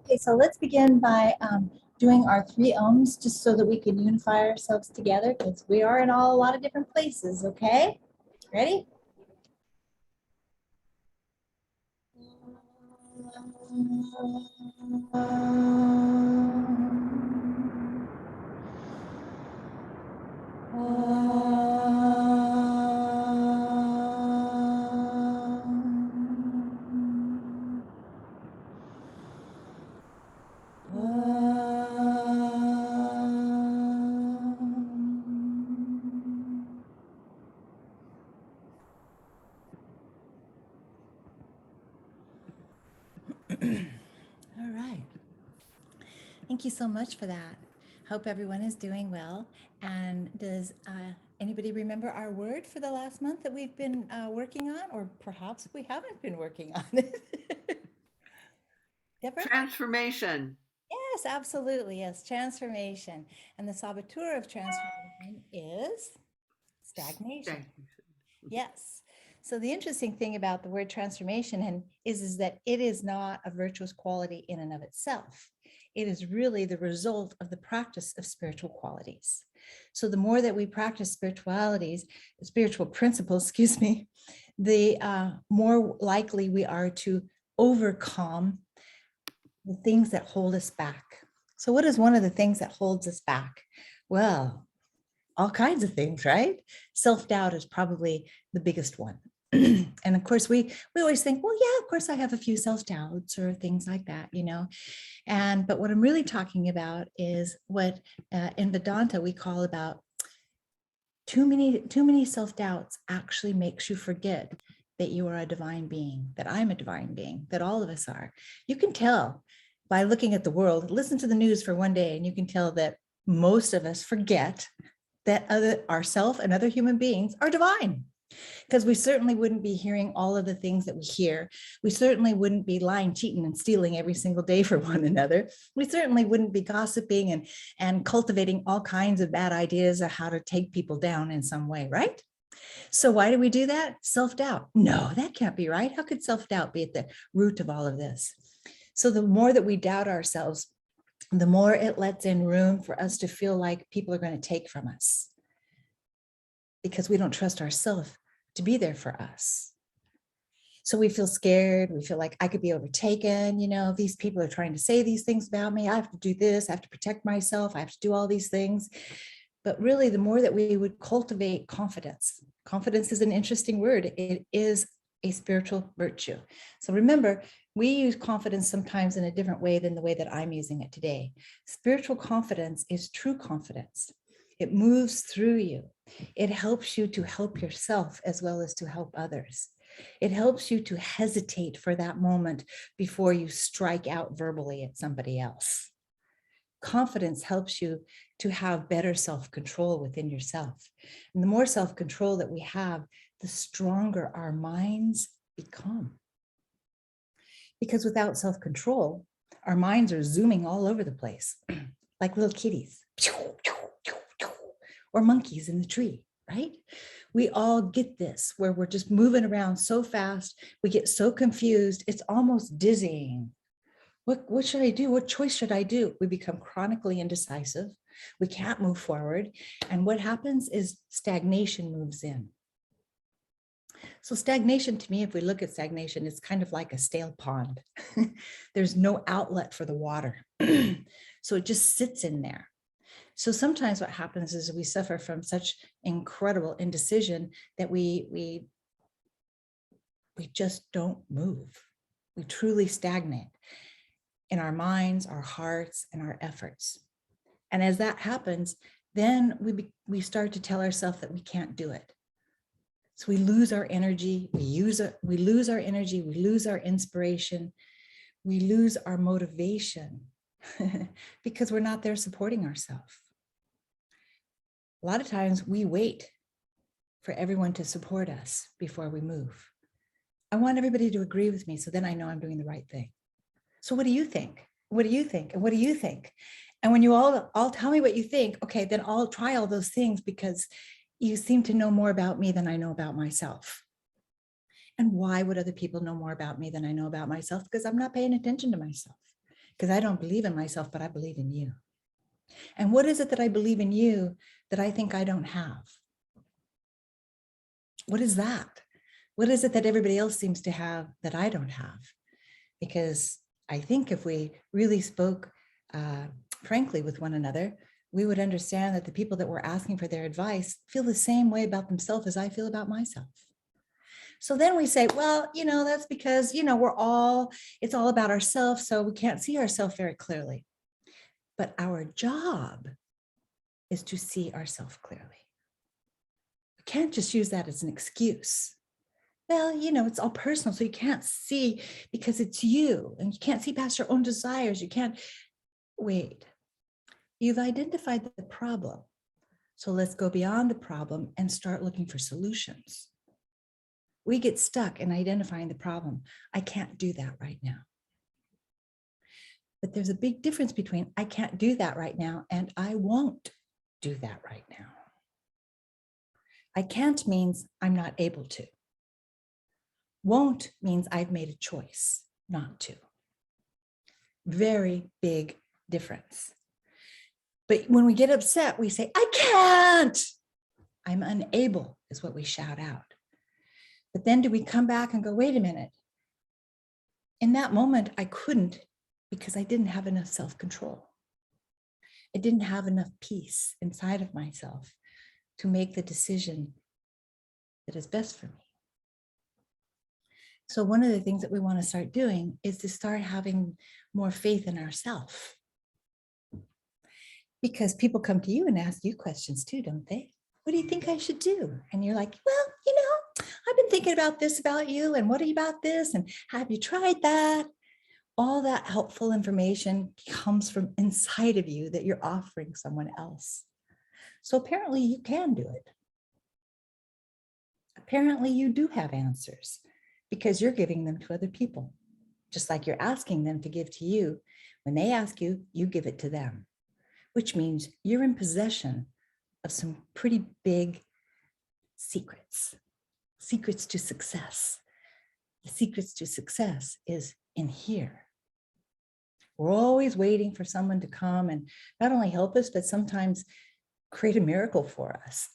Okay, so let's begin by doing our 3 ohms just so that we can unify ourselves together because we are in a lot of different places, okay? Ready? All right. Thank you so much for that. Hope everyone is doing well. And does anybody remember our word for the last month that we've been working on, or perhaps we haven't been working on it? Deborah? Transformation. Yes, absolutely. Yes, transformation. And the saboteur of transformation is stagnation. Yes. So the interesting thing about the word transformation is that it is not a virtuous quality in and of itself. It is really the result of the practice of spiritual qualities. So the more that we practice spiritual principles, excuse me, the more likely we are to overcome the things that hold us back. So what is one of the things that holds us back? Well, all kinds of things, right? Self-doubt is probably the biggest one. And of course, we always think, well, yeah, of course I have a few self-doubts or things like that, but what I'm really talking about is what in Vedanta we call about too many self-doubts actually makes you forget that you are a divine being, that I'm a divine being, that all of us are. You can tell by looking at the world, listen to the news for one day, and you can tell that most of us forget that ourself and other human beings are divine, because we certainly wouldn't be hearing all of the things that we hear. We certainly wouldn't be lying, cheating, and stealing every single day for one another. We certainly wouldn't be gossiping and cultivating all kinds of bad ideas of how to take people down in some way, right? So why do we do that? Self-doubt. No, that can't be right. How could self-doubt be at the root of all of this? So the more that we doubt ourselves, the more it lets in room for us to feel like people are going to take from us, because we don't trust ourselves to be there for us. So we feel scared. We feel like I could be overtaken. These people are trying to say these things about me. I have to do this. I have to protect myself. I have to do all these things. But really, the more that we would cultivate confidence, confidence is an interesting word. It is a spiritual virtue. So remember, we use confidence sometimes in a different way than the way that I'm using it today. Spiritual confidence is true confidence. It moves through you. It helps you to help yourself as well as to help others. It helps you to hesitate for that moment before you strike out verbally at somebody else. Confidence helps you to have better self-control within yourself. And the more self-control that we have, the stronger our minds become. Because without self-control, our minds are zooming all over the place, like little kitties, or monkeys in the tree, right? We all get this, where we're just moving around so fast, we get so confused, it's almost dizzying. What should I do? What choice should I do? We become chronically indecisive. We can't move forward. And what happens is stagnation moves in. So stagnation, to me, if we look at stagnation, it's kind of like a stale pond. There's no outlet for the water. So it just sits in there. So sometimes what happens is we suffer from such incredible indecision that we just don't move. We truly stagnate in our minds, our hearts, and our efforts. And as that happens, then we start to tell ourselves that we can't do it. So we lose our energy, we lose our energy, we lose our inspiration, we lose our motivation because we're not there supporting ourselves. A lot of times we wait for everyone to support us before we move. I want everybody to agree with me, so then I know I'm doing the right thing. So what do you think? What do you think? And what do you think? And when you all tell me what you think, okay, then I'll try all those things because you seem to know more about me than I know about myself. And why would other people know more about me than I know about myself? Because I'm not paying attention to myself. because I don't believe in myself, but I believe in you. And what is it that I believe in you that I think I don't have? What is that? What is it that everybody else seems to have that I don't have? Because I think if we really spoke frankly with one another, we would understand that the people that we're asking for their advice feel the same way about themselves as I feel about myself. So then we say, well, that's because, it's all about ourselves, so we can't see ourselves very clearly. But our job is to see ourselves clearly. We can't just use that as an excuse. Well, it's all personal, so you can't see because it's you, and you can't see past your own desires. You can't wait. You've identified the problem. So let's go beyond the problem and start looking for solutions. We get stuck in identifying the problem. I can't do that right now. But there's a big difference between I can't do that right now and I won't do that right now. I can't means I'm not able to. Won't means I've made a choice not to. Very big difference. But when we get upset, we say, I can't. I'm unable is what we shout out. But then do we come back and go, wait a minute. In that moment, I couldn't because I didn't have enough self-control. I didn't have enough peace inside of myself to make the decision that is best for me. So one of the things that we want to start doing is to start having more faith in ourselves. Because people come to you and ask you questions too, don't they? What do you think I should do? And you're like, well, I've been thinking about this about you, and what about this? And have you tried that? All that helpful information comes from inside of you that you're offering someone else. So apparently you can do it. Apparently you do have answers because you're giving them to other people, just like you're asking them to give to you. When they ask you, you give it to them, which means you're in possession of some pretty big secrets to success. The secrets to success is in here. We're always waiting for someone to come and not only help us, but sometimes create a miracle for us.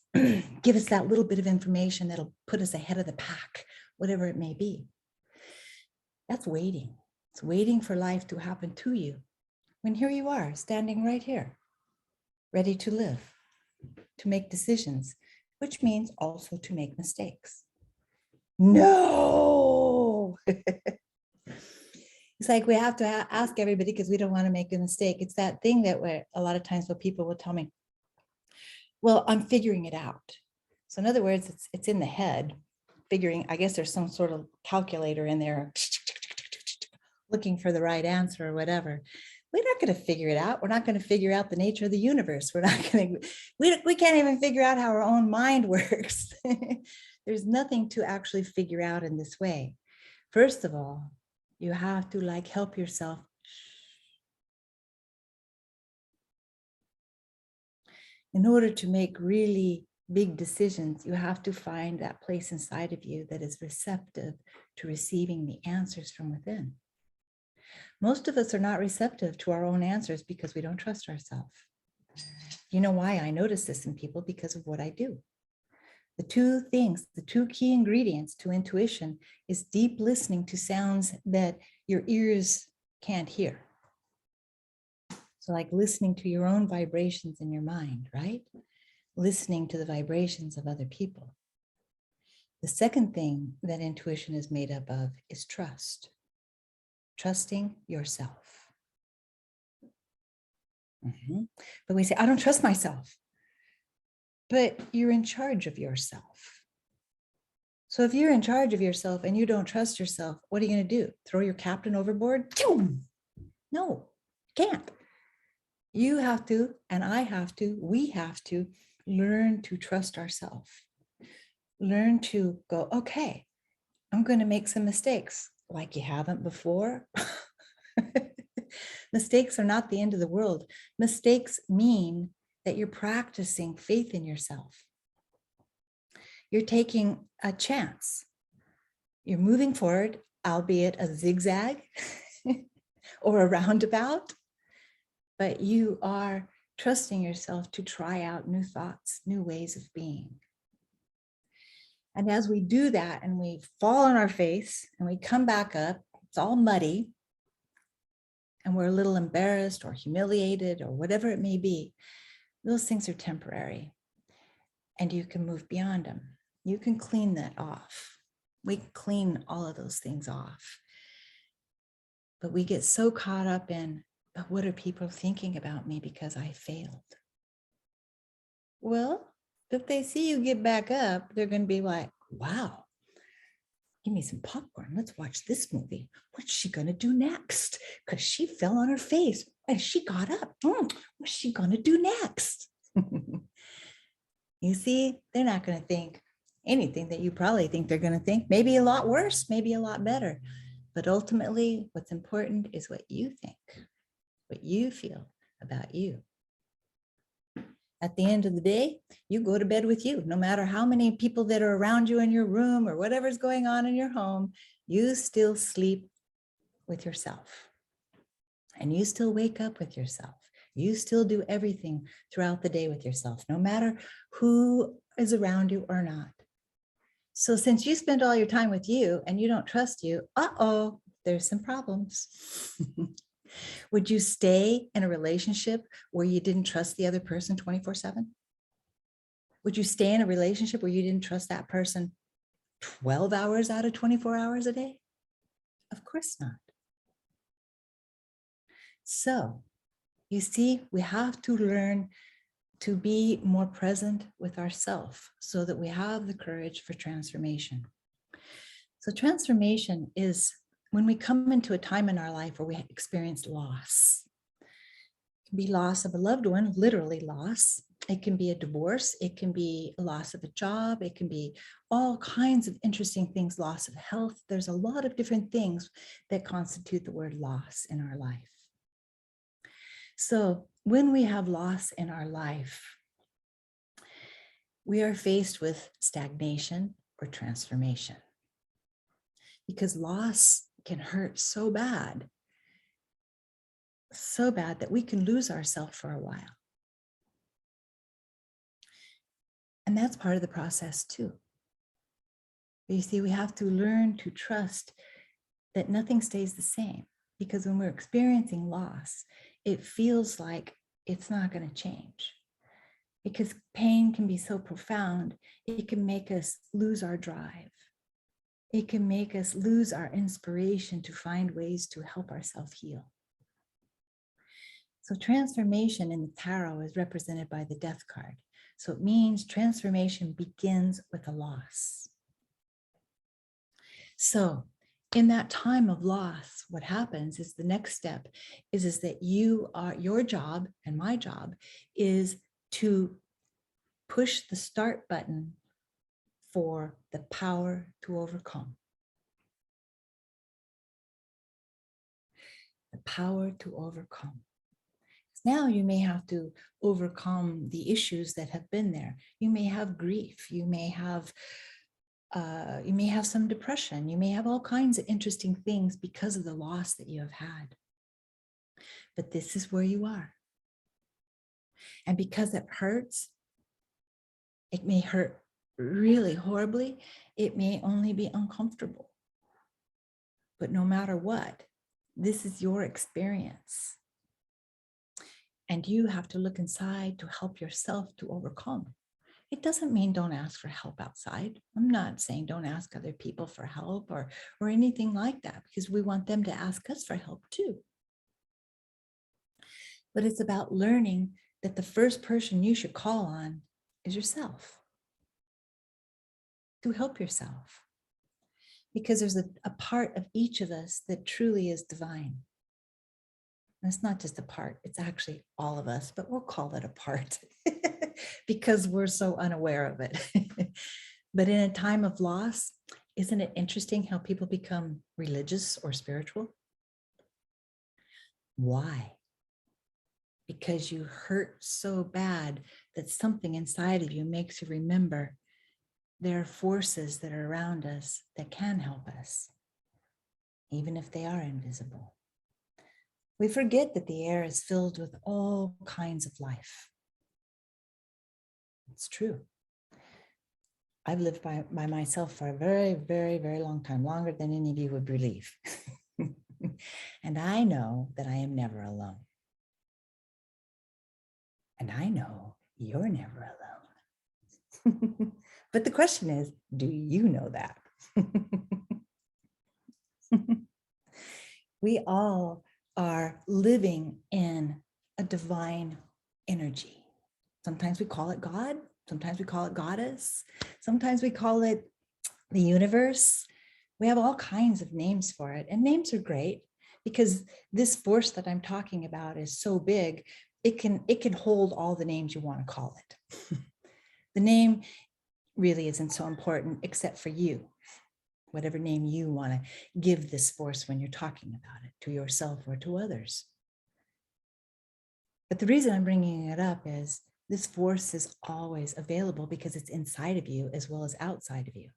Give us that little bit of information that'll put us ahead of the pack, whatever it may be. That's waiting. It's waiting for life to happen to you. When here you are, standing right here, ready to live, to make decisions, which means also to make mistakes. No! It's like we have to ask everybody because we don't want to make a mistake. It's that thing that a lot of times what people will tell me, well, I'm figuring it out. So in other words, it's in the head, figuring, I guess there's some sort of calculator in there looking for the right answer or whatever. We're not going to figure it out. We're not going to figure out the nature of the universe. We're not going to, we can't even figure out how our own mind works. There's nothing to actually figure out in this way. First of all, you have to help yourself. In order to make really big decisions, you have to find that place inside of you that is receptive to receiving the answers from within. Most of us are not receptive to our own answers because we don't trust ourselves. You know why I notice this in people? Because of what I do. The two key ingredients to intuition is deep listening to sounds that your ears can't hear. So like listening to your own vibrations in your mind, right? Listening to the vibrations of other people. The second thing that intuition is made up of is trust. Trusting yourself. But we say, I don't trust myself. But you're in charge of yourself. So if you're in charge of yourself and you don't trust yourself, what are you going to do? Throw your captain overboard? No, can't. You have to, and I have to, we have to learn to trust ourselves. Learn to go, okay, I'm going to make some mistakes like you haven't before. Mistakes are not the end of the world. Mistakes mean that you're practicing faith in yourself. You're taking a chance. You're moving forward, albeit a zigzag or a roundabout, but you are trusting yourself to try out new thoughts, new ways of being. And as we do that and we fall on our face and we come back up, it's all muddy, and we're a little embarrassed or humiliated or whatever it may be, those things are temporary and you can move beyond them. You can clean that off. We can clean all of those things off. But we get so caught up in, but what are people thinking about me because I failed? Well, if they see you get back up, they're going to be like, wow, give me some popcorn. Let's watch this movie. What's she going to do next? Because she fell on her face and she got up. What's she going to do next? You see, they're not going to think anything that you probably think they're going to think. Maybe a lot worse, maybe a lot better. But ultimately, what's important is what you think, what you feel about you. At the end of the day, you go to bed with you. No matter how many people that are around you in your room or whatever's going on in your home, you still sleep with yourself. And you still wake up with yourself. You still do everything throughout the day with yourself, no matter who is around you or not. So since you spend all your time with you and you don't trust you, there's some problems. Would you stay in a relationship where you didn't trust the other person 24/7? Would you stay in a relationship where you didn't trust that person 12 hours out of 24 hours a day? Of course not. So, you see, we have to learn to be more present with ourselves so that we have the courage for transformation. So transformation is when we come into a time in our life where we experience loss. It can be loss of a loved one, literally loss. It can be a divorce. It can be a loss of a job. It can be all kinds of interesting things, loss of health. There's a lot of different things that constitute the word loss in our life. So when we have loss in our life, we are faced with stagnation or transformation. Because loss can hurt so bad that we can lose ourselves for a while. And that's part of the process too. But you see, we have to learn to trust that nothing stays the same, because when we're experiencing loss, it feels like it's not going to change. Because pain can be so profound, it can make us lose our drive. It can make us lose our inspiration to find ways to help ourselves heal. So transformation in the tarot is represented by the Death card. So it means transformation begins with a loss. So in that time of loss, what happens is the next step is that your job and my job is to push the start button for the power to overcome. The power to overcome. Now you may have to overcome the issues that have been there. You may have grief. You may have some depression. You may have all kinds of interesting things because of the loss that you have had. But this is where you are. And because it hurts, it may hurt really horribly. It may only be uncomfortable. But no matter what, this is your experience. And you have to look inside to help yourself to overcome. It doesn't mean don't ask for help outside. I'm not saying don't ask other people for help or anything like that, because we want them to ask us for help too. But it's about learning that the first person you should call on is yourself. To help yourself. Because there's a part of each of us that truly is divine. And it's not just a part, it's actually all of us, but we'll call it a part because we're so unaware of it. But in a time of loss, isn't it interesting how people become religious or spiritual? Why? Because you hurt so bad that something inside of you makes you remember there are forces that are around us that can help us, even if they are invisible. We forget that the air is filled with all kinds of life. It's true. I've lived by myself for a very, very, very long time, longer than any of you would believe. And I know that I am never alone. And I know you're never alone. But the question is, do you know that? We all are living in a divine energy. Sometimes we call it God. Sometimes we call it goddess. Sometimes we call it the universe. We have all kinds of names for it. And names are great because this force that I'm talking about is so big, it can hold all the names you want to call it. The name really isn't so important except for you. Whatever name you want to give this force when you're talking about it to yourself or to others. But the reason I'm bringing it up is this force is always available because it's inside of you as well as outside of you.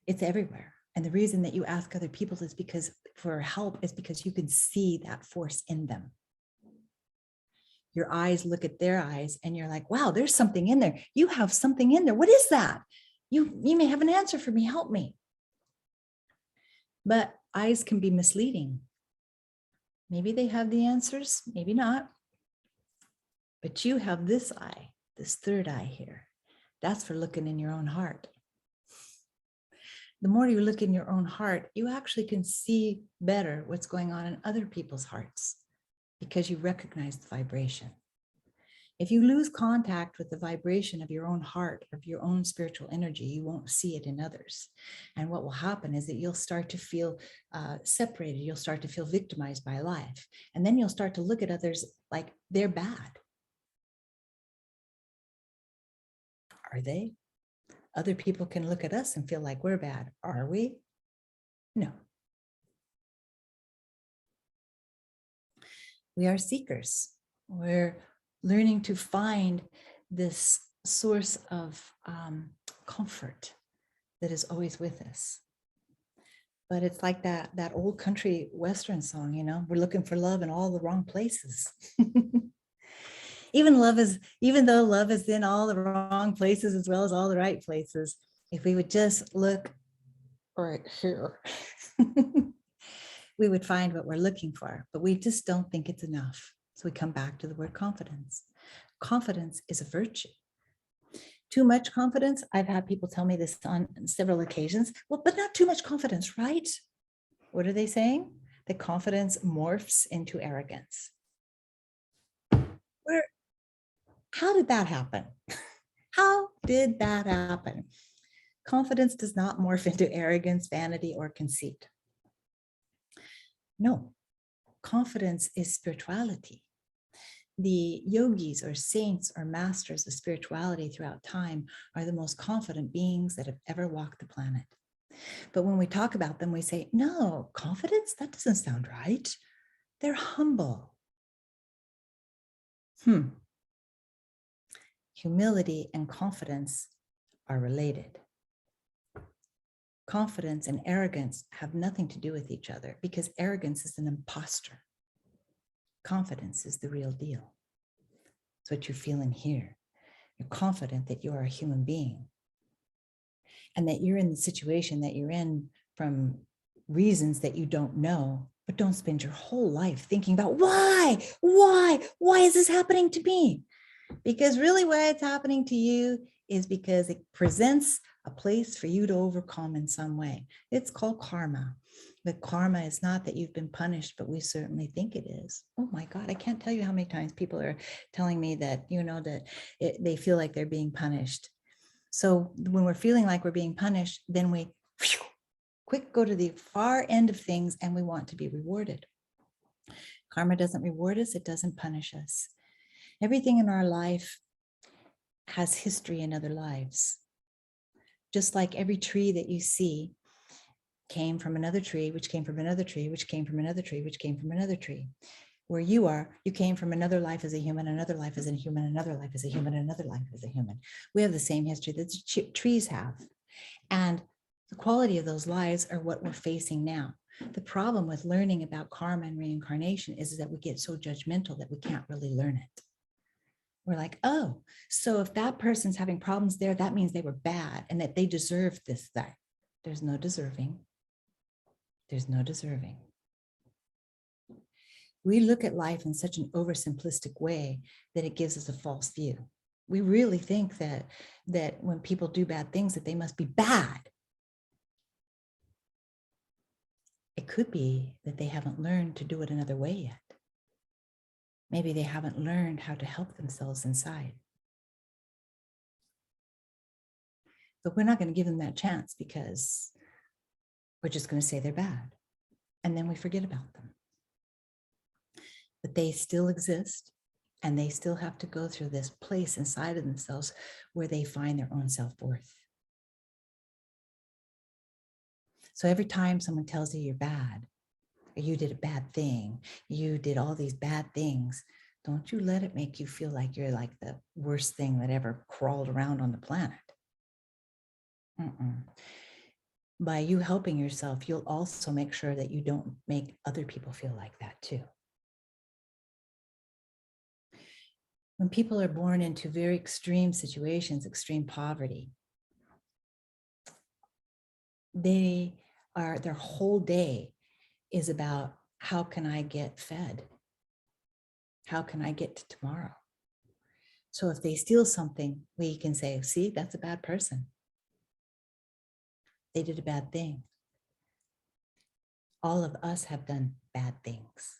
It's everywhere. And the reason that you ask other people is because for help is because you can see that force in them. Your eyes look at their eyes and you're like, wow, there's something in there. You have something in there. What is that? You may have an answer for me. Help me. But eyes can be misleading. Maybe they have the answers, maybe not. But you have this eye, this third eye here. That's for looking in your own heart. The more you look in your own heart, you actually can see better what's going on in other people's hearts because you recognize the vibration. If you lose contact with the vibration of your own heart, of your own spiritual energy, you won't see it in others. And what will happen is that you'll start to feel separated. You'll start to feel victimized by life. And then you'll start to look at others like they're bad. Are they? Other people can look at us and feel like we're bad. Are we? No. We are seekers. We're learning to find this source of comfort that is always with us. But it's like that old country Western song, you know, we're looking for love in all the wrong places. Even though love is in all the wrong places as well as all the right places, if we would just look right here, we would find what we're looking for, but we just don't think it's enough. So we come back to the word confidence. Confidence is a virtue. Too much confidence, I've had people tell me this on several occasions, well, but not too much confidence, right? What are they saying? That confidence morphs into arrogance. How did that happen? How did that happen? Confidence does not morph into arrogance, vanity, or conceit. No, confidence is spirituality. The yogis or saints or masters of spirituality throughout time are the most confident beings that have ever walked the planet. But when we talk about them, we say, no, confidence? That doesn't sound right. They're humble. Humility and confidence are related. Confidence and arrogance have nothing to do with each other because arrogance is an imposter. Confidence is the real deal. It's what you're feeling here. You're confident that you are a human being and that you're in the situation that you're in from reasons that you don't know, but don't spend your whole life thinking about why is this happening to me? Because really why it's happening to you is because it presents a place for you to overcome in some way. It's called karma. But karma is not that you've been punished, but we certainly think it is. Oh my God, I can't tell you how many times people are telling me that, you know, that they feel like they're being punished. So when we're feeling like we're being punished, then we quick go to the far end of things and we want to be rewarded. Karma doesn't reward us, it doesn't punish us. Everything in our life has history in other lives. Just like every tree that you see came from another tree, which came from another tree, which came from another tree, which came from another tree. Where you are, you came from another life as a human, another life as a human, another life as a human, another life as a human. We have the same history that the trees have. And the quality of those lives are what we're facing now. The problem with learning about karma and reincarnation is that we get so judgmental that we can't really learn it. We're like, oh, so if that person's having problems there, that means they were bad and that they deserve this, that. There's no deserving. There's no deserving. We look at life in such an oversimplistic way that it gives us a false view. We really think that when people do bad things, that they must be bad. It could be that they haven't learned to do it another way yet. Maybe they haven't learned how to help themselves inside. But we're not going to give them that chance because we're just going to say they're bad. And then we forget about them. But they still exist, and they still have to go through this place inside of themselves where they find their own self-worth. So every time someone tells you you're bad, or you did a bad thing, you did all these bad things, don't you let it make you feel like you're like the worst thing that ever crawled around on the planet. By you helping yourself, you'll also make sure that you don't make other people feel like that too. When people are born into very extreme situations, extreme poverty, their whole day is about, how can I get fed? How can I get to tomorrow? So if they steal something, we can say, see, that's a bad person. They did a bad thing. All of us have done bad things.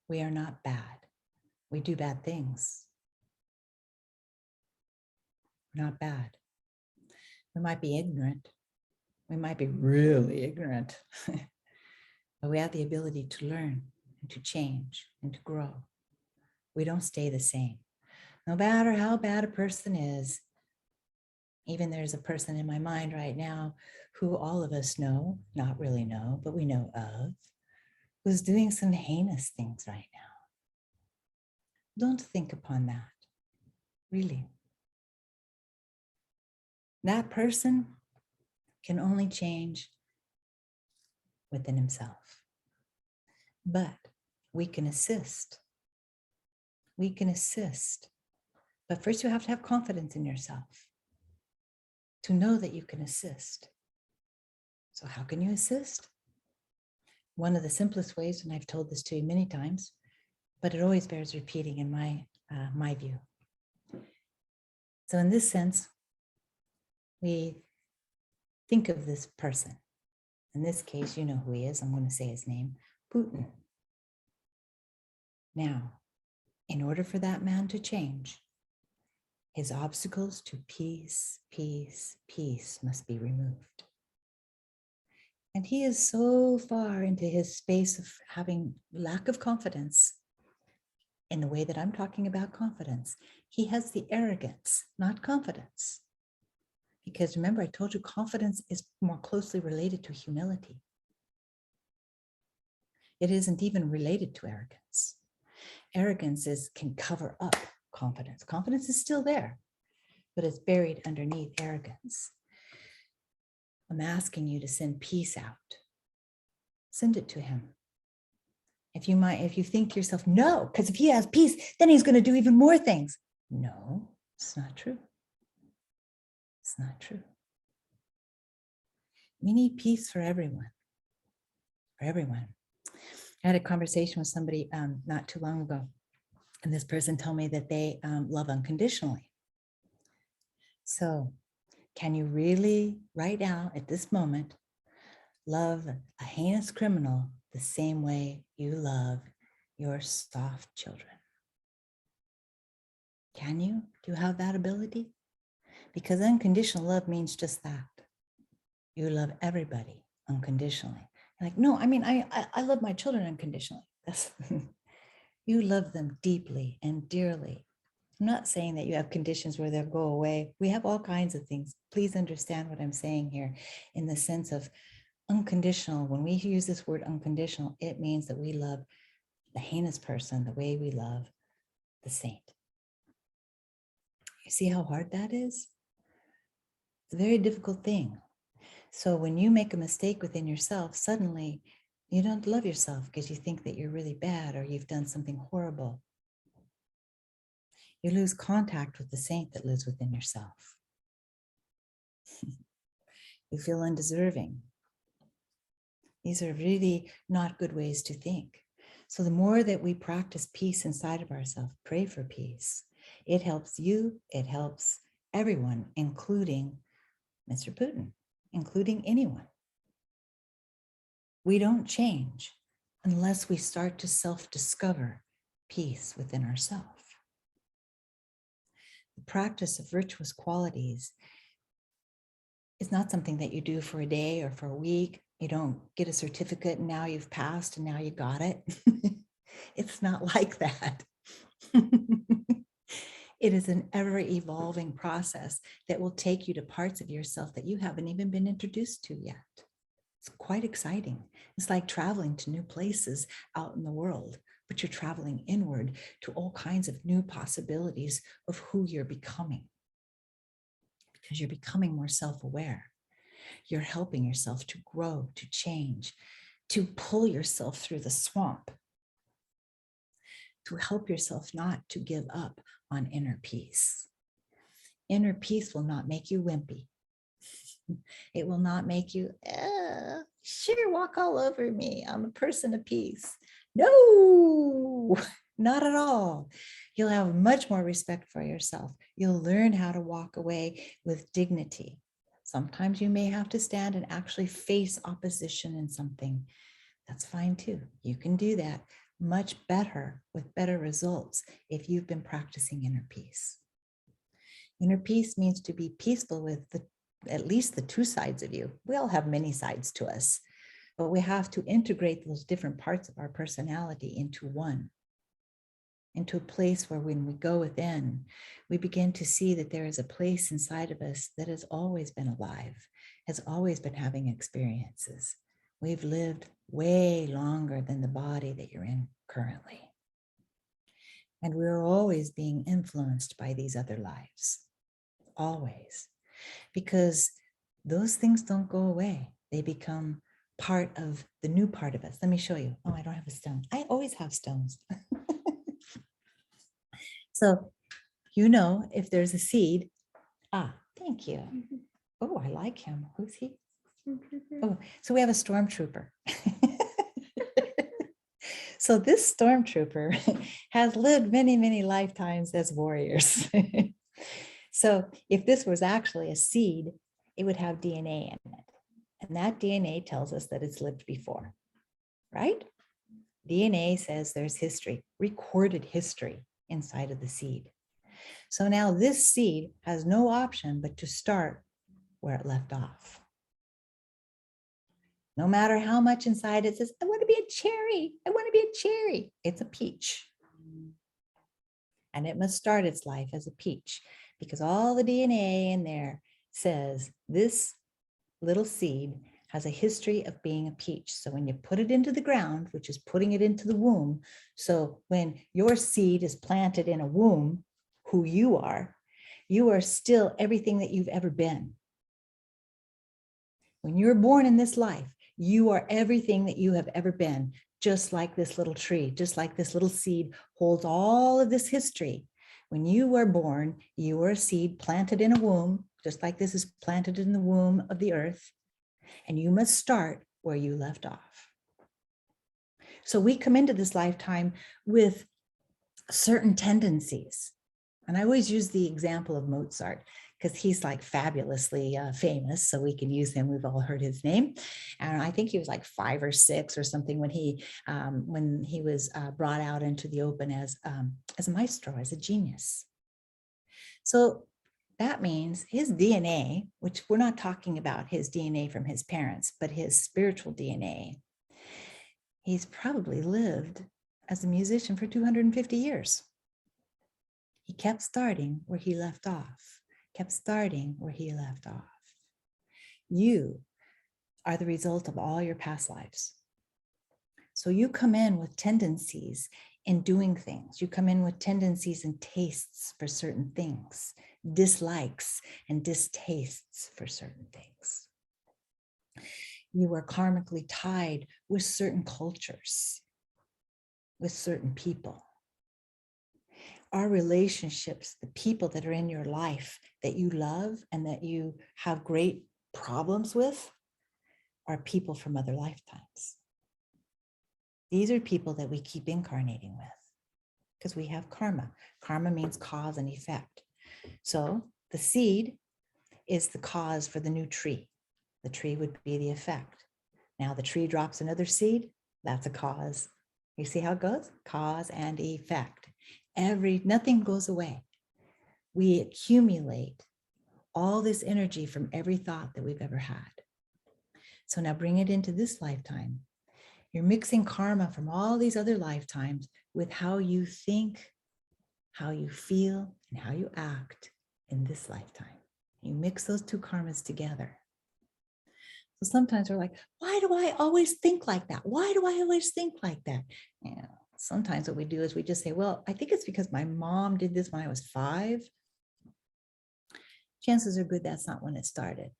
We are not bad. We do bad things. We're not bad. We might be ignorant. We might be really ignorant. But we have the ability to learn and to change and to grow. We don't stay the same. No matter how bad a person is, even there's a person in my mind right now who all of us know, not really know, but we know of, who's doing some heinous things right now. Don't think upon that, really. That person can only change within himself. But we can assist. We can assist. But first you have to have confidence in yourself to know that you can assist. So how can you assist? One of the simplest ways, and I've told this to you many times, but it always bears repeating in my view. So in this sense, we think of this person. In this case, you know who he is. I'm going to say his name, Putin. Now, in order for that man to change, his obstacles to peace, peace, peace must be removed. And he is so far into his space of having lack of confidence in the way that I'm talking about confidence. He has the arrogance, not confidence. Because remember, I told you confidence is more closely related to humility. It isn't even related to arrogance. Arrogance can cover up confidence. Confidence is still there, but it's buried underneath arrogance. I'm asking you to send peace out. Send it to him. If you think to yourself, no, because if he has peace, then he's going to do even more things. No, it's not true. It's not true. We need peace for everyone. For everyone. I had a conversation with somebody not too long ago, and this person told me that they love unconditionally. So, can you really, right now, at this moment, love a heinous criminal the same way you love your soft children? Can you? Do you have that ability? Because unconditional love means just that. You love everybody unconditionally. You're like, no, I mean, I love my children unconditionally. You love them deeply and dearly. I'm not saying that you have conditions where they'll go away. We have all kinds of things. Please understand what I'm saying here in the sense of unconditional. When we use this word unconditional, it means that we love the heinous person the way we love the saint. You see how hard that is? It's a very difficult thing. So when you make a mistake within yourself, suddenly you don't love yourself because you think that you're really bad or you've done something horrible. You lose contact with the saint that lives within yourself. You feel undeserving. These are really not good ways to think. So the more that we practice peace inside of ourselves, pray for peace, it helps you, it helps everyone, including Mr. Putin, including anyone. We don't change unless we start to self-discover peace within ourselves. The practice of virtuous qualities is not something that you do for a day or for a week. You don't get a certificate and now you've passed and now you got it. It's not like that. It is an ever-evolving process that will take you to parts of yourself that you haven't even been introduced to yet. It's quite exciting. It's like traveling to new places out in the world, but you're traveling inward to all kinds of new possibilities of who you're becoming. Because you're becoming more self-aware. You're helping yourself to grow, to change, to pull yourself through the swamp, to help yourself not to give up on inner peace. Inner peace will not make you wimpy. It will not make you, sure, walk all over me. I'm a person of peace. No, not at all. You'll have much more respect for yourself. You'll learn how to walk away with dignity. Sometimes you may have to stand and actually face opposition in something. That's fine too. You can do that much better with better results if you've been practicing inner peace. Inner peace means to be peaceful with at least the two sides of you. We all have many sides to us, but we have to integrate those different parts of our personality into one, into a place where when we go within, we begin to see that there is a place inside of us that has always been alive, has always been having experiences. We've lived way longer than the body that you're in currently. And we're always being influenced by these other lives, always, because those things don't go away. They become part of the new part of us. Let me show you. Oh, I don't have a stone. I always have stones. So, you know, if there's a seed, thank you. Oh, I like him. Who's he? Oh, so we have a stormtrooper. So this stormtrooper has lived many, many lifetimes as warriors. So if this was actually a seed, it would have DNA in it. And that DNA tells us that it's lived before, right? DNA says there's history, recorded history inside of the seed. So now this seed has no option but to start where it left off. No matter how much inside it says, I want to be a cherry. I want to be a cherry. It's a peach. And it must start its life as a peach because all the DNA in there says this little seed has a history of being a peach. So when you put it into the ground, which is putting it into the womb, so when your seed is planted in a womb, who you are still everything that you've ever been. When you're born in this life, you are everything that you have ever been, just like this little tree, just like this little seed holds all of this history. When you were born, you were a seed planted in a womb, just like this is planted in the womb of the earth, and you must start where you left off. So we come into this lifetime with certain tendencies. And I always use the example of Mozart because he's like fabulously famous, so we can use him. We've all heard his name. And I think he was like 5 or 6 or something when he was brought out into the open as a maestro, as a genius. So that means his DNA, which we're not talking about his DNA from his parents, but his spiritual DNA, he's probably lived as a musician for 250 years. He kept starting where he left off, kept starting where he left off. You are the result of all your past lives. So you come in with tendencies in doing things. You come in with tendencies and tastes for certain things, dislikes and distastes for certain things. You are karmically tied with certain cultures, with certain people. Our relationships, the people that are in your life that you love and that you have great problems with, are people from other lifetimes. These are people that we keep incarnating with because we have karma. Karma means cause and effect. So the seed is the cause for the new tree. The tree would be the effect. Now the tree drops another seed, that's a cause. You see how it goes? Cause and effect. Nothing goes away. We accumulate all this energy from every thought that we've ever had. So now bring it into this lifetime. You're mixing karma from all these other lifetimes with how you think, how you feel, and how you act in this lifetime. You mix those two karmas together. So sometimes we're like, why do I always think like that? Why do I always think like that? Yeah. Sometimes what we do is we just say, well, I think it's because my mom did this when I was 5. Chances are good that's not when it started.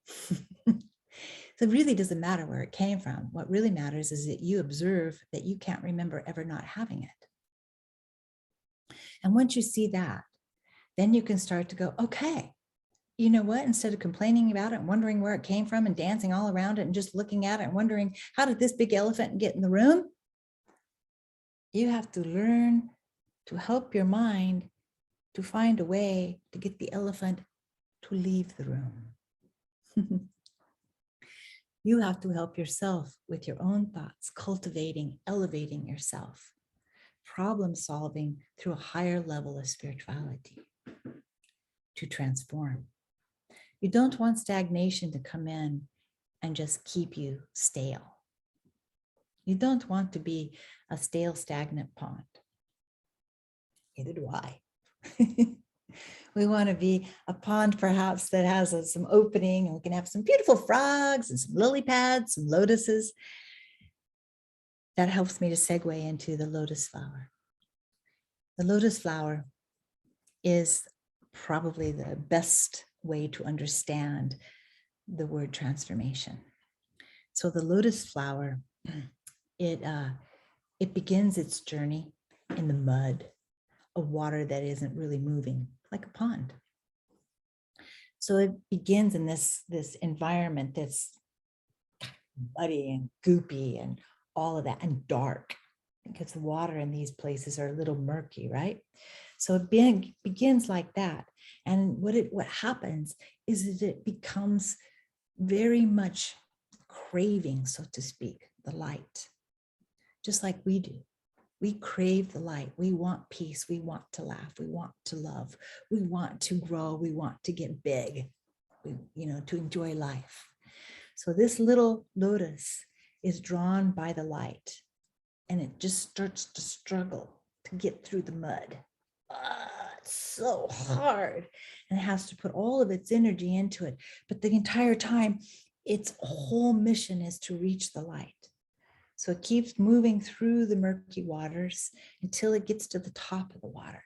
So it really doesn't matter where it came from. What really matters is that you observe that you can't remember ever not having it. And once you see that, then you can start to go, okay, you know what? Instead of complaining about it and wondering where it came from and dancing all around it and just looking at it and wondering, how did this big elephant get in the room? You have to learn to help your mind to find a way to get the elephant to leave the room. You have to help yourself with your own thoughts, cultivating, elevating yourself, problem solving through a higher level of spirituality to transform. You don't want stagnation to come in and just keep you stale. You don't want to be a stale, stagnant pond. Neither do I. We want to be a pond perhaps that has some opening, and we can have some beautiful frogs and some lily pads, some lotuses. That helps me to segue into the lotus flower. The lotus flower is probably the best way to understand the word transformation. So the lotus flower, it begins its journey in the mud, a water that isn't really moving, like a pond. So it begins in this environment that's muddy and goopy and all of that, and dark, because the water in these places are a little murky, right? So it begins like that. And what happens is that it becomes very much craving, so to speak, the light, just like we do. We crave the light. We want peace. We want to laugh. We want to love. We want to grow. We want to get big, to enjoy life. So this little lotus is drawn by the light, and it just starts to struggle to get through the mud. It's so hard, and it has to put all of its energy into it. But the entire time, its whole mission is to reach the light. So it keeps moving through the murky waters until it gets to the top of the water.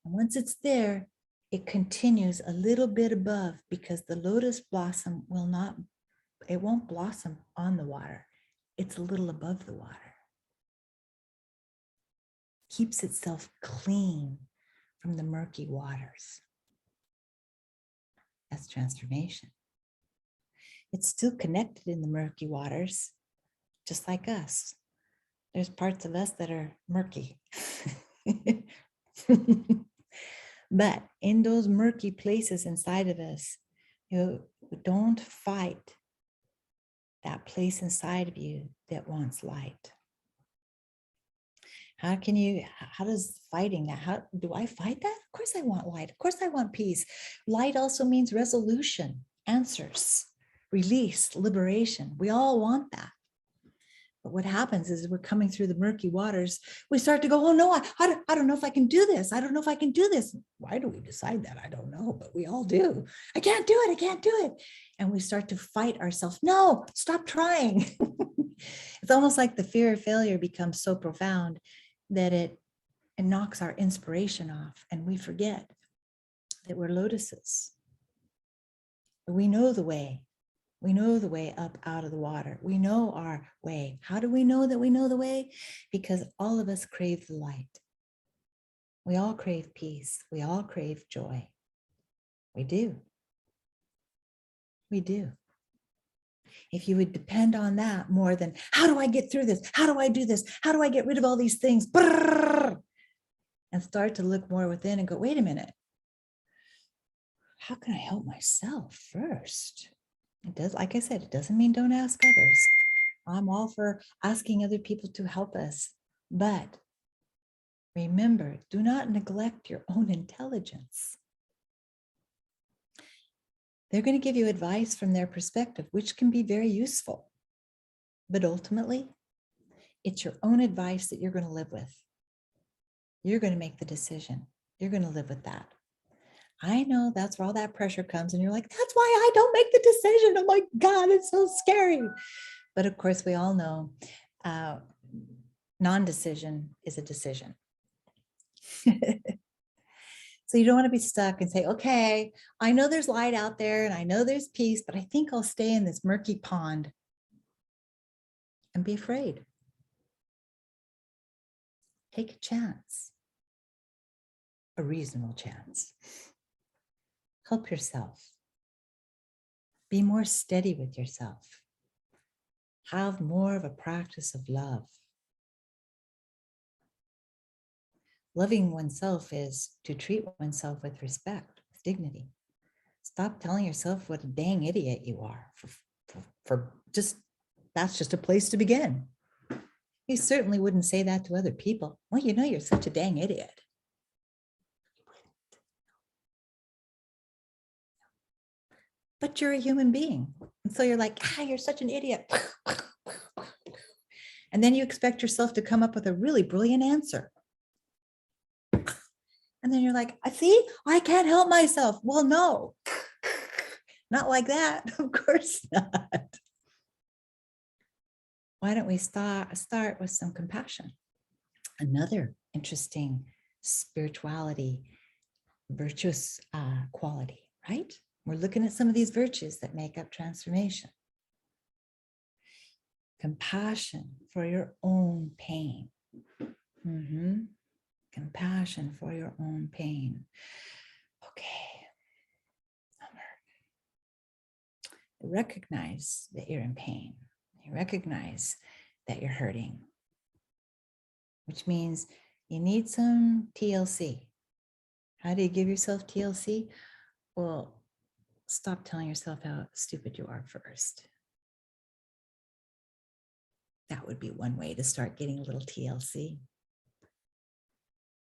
And once it's there, it continues a little bit above, because the lotus blossom won't blossom on the water. It's a little above the water. Keeps itself clean from the murky waters. That's transformation. It's still connected in the murky waters, just like us. There's parts of us that are murky. But in those murky places inside of us, don't fight that place inside of you that wants light. How does fighting that, how do I fight that? Of course I want light. Of course I want peace. Light also means resolution, answers, release, liberation. We all want that. But what happens is we're coming through the murky waters, we start to go, oh no, I don't know if I can do this. I don't know if I can do this. Why do we decide that? I don't know, but we all do. I can't do it. I can't do it. And we start to fight ourselves. No, stop trying. It's almost like the fear of failure becomes so profound that it knocks our inspiration off, and we forget that we're lotuses. We know the way. We know the way up out of the water. We know our way. How do we know that we know the way? Because all of us crave the light. We all crave peace. We all crave joy. We do. We do. If you would depend on that more than, how do I get through this? How do I do this? How do I get rid of all these things? Brrr, and start to look more within and go, wait a minute. How can I help myself first? It does, like I said, it doesn't mean don't ask others. I'm all for asking other people to help us. But remember, do not neglect your own intelligence. They're going to give you advice from their perspective, which can be very useful. But ultimately, it's your own advice that you're going to live with. You're going to make the decision. You're going to live with that. I know that's where all that pressure comes, and you're like, that's why I don't make the decision. Oh my God, it's so scary. But of course, we all know non-decision is a decision. So you don't want to be stuck and say, okay, I know there's light out there and I know there's peace, but I think I'll stay in this murky pond and be afraid. Take a chance, a reasonable chance. Help yourself. Be more steady with yourself. Have more of a practice of love. Loving oneself is to treat oneself with respect, with dignity. Stop telling yourself what a dang idiot you are for just, that's just a place to begin. You certainly wouldn't say that to other people. Well, you know, you're such a dang idiot. But you're a human being. And so you're like, you're such an idiot. And then you expect yourself to come up with a really brilliant answer. And then you're like, see, I can't help myself. Well, no, not like that. Of course not. Why don't we start with some compassion? Another interesting spirituality, virtuous quality, right? We're looking at some of these virtues that make up transformation. Compassion for your own pain. Compassion for your own pain. Okay. Recognize that you're in pain. You recognize that you're hurting, which means you need some TLC. How do you give yourself TLC? Well, stop telling yourself how stupid you are first. That would be one way to start getting a little TLC.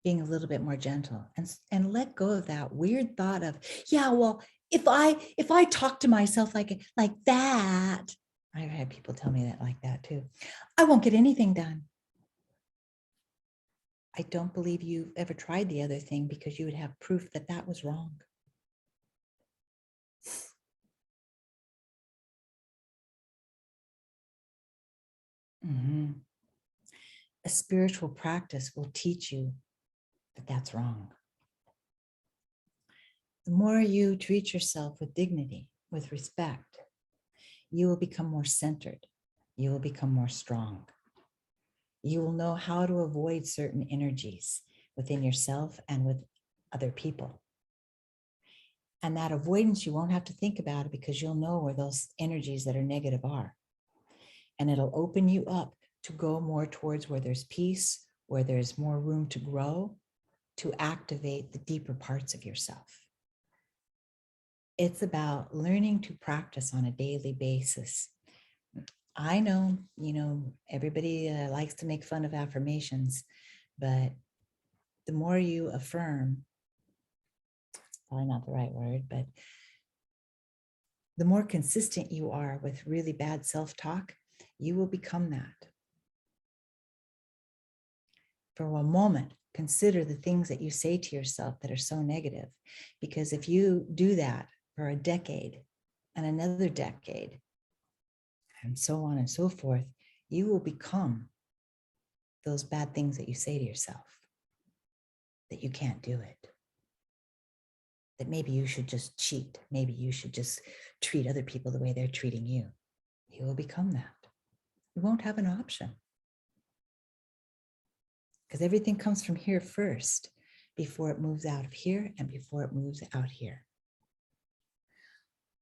Being a little bit more gentle and let go of that weird thought of, yeah, well, if I talk to myself like that, I've had people tell me that like that too, I won't get anything done. I don't believe you've ever tried the other thing, because you would have proof that that was wrong. A spiritual practice will teach you that that's wrong. The more you treat yourself with dignity, with respect, you will become more centered. You will become more strong. You will know how to avoid certain energies within yourself and with other people. And that avoidance, you won't have to think about it, because you'll know where those energies that are negative are. And it'll open you up to go more towards where there's peace, where there's more room to grow, to activate the deeper parts of yourself. It's about learning to practice on a daily basis. I know, everybody likes to make fun of affirmations, but the more you affirm, probably not the right word, but the more consistent you are with really bad self-talk, you will become that. For a moment, consider the things that you say to yourself that are so negative, because if you do that for a decade and another decade, and so on and so forth, you will become those bad things that you say to yourself, that you can't do it. that maybe you should just cheat. Maybe you should just treat other people the way they're treating you. You will become that. You won't have an option. Because everything comes from here first before it moves out of here and before it moves out here.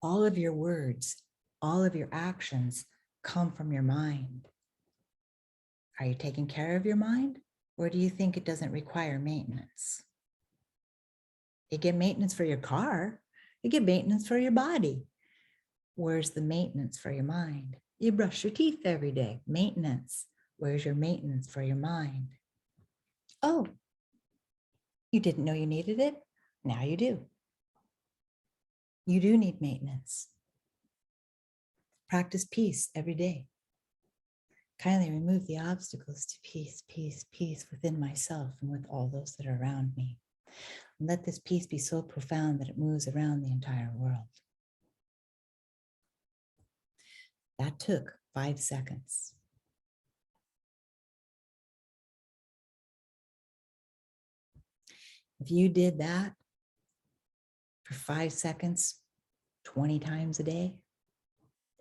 All of your words, all of your actions come from your mind. Are you taking care of your mind? Or do you think it doesn't require maintenance? You get maintenance for your car, you get maintenance for your body. Where's the maintenance for your mind? You brush your teeth every day, maintenance. Where's your maintenance for your mind? Oh, you didn't know you needed it? Now you do. You do need maintenance. Practice peace every day. Kindly remove the obstacles to peace, peace, peace within myself and with all those that are around me. And let this peace be so profound that it moves around the entire world. That took 5 seconds. If you did that for 5 seconds, 20 times a day,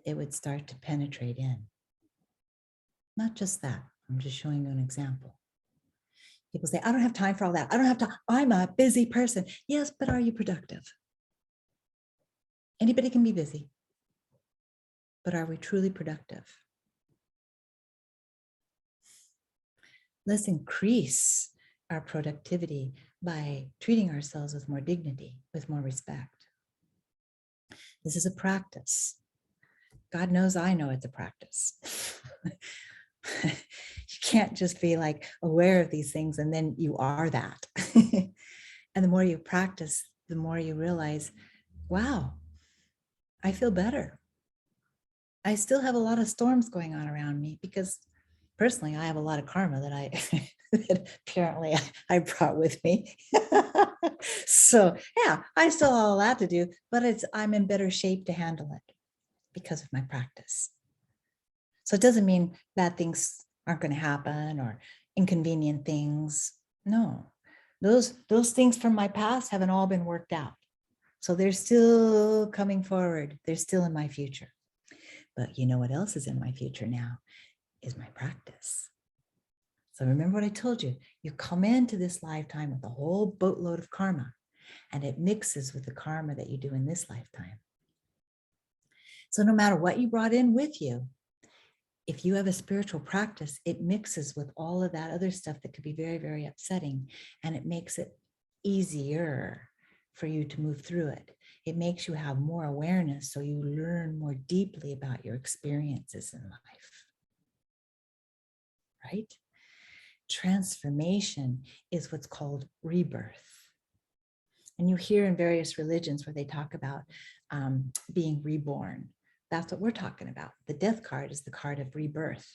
it would start to penetrate in. Not just that, I'm just showing you an example. People say, I don't have time for all that. I don't have time. I'm a busy person. Yes, but are you productive? Anybody can be busy, but are we truly productive? Let's increase our productivity by treating ourselves with more dignity, with more respect. This is a practice. God knows I know it's a practice. You can't just be like aware of these things and then you are that. And the more you practice, the more you realize, wow, I feel better. I still have a lot of storms going on around me because personally, I have a lot of karma that that apparently I brought with me. So yeah, I still have a lot to do, but I'm in better shape to handle it because of my practice. So it doesn't mean bad things aren't going to happen or inconvenient things. No, those things from my past haven't all been worked out. So they're still coming forward. They're still in my future. But you know what else is in my future now is my practice. So remember what I told you. You come into this lifetime with a whole boatload of karma, and it mixes with the karma that you do in this lifetime. So no matter what you brought in with you, if you have a spiritual practice, it mixes with all of that other stuff that could be very, very upsetting, and it makes it easier for you to move through it. It makes you have more awareness, so you learn more deeply about your experiences in life, right? Transformation is what's called rebirth. And you hear in various religions where they talk about being reborn. That's what we're talking about. The death card is the card of rebirth.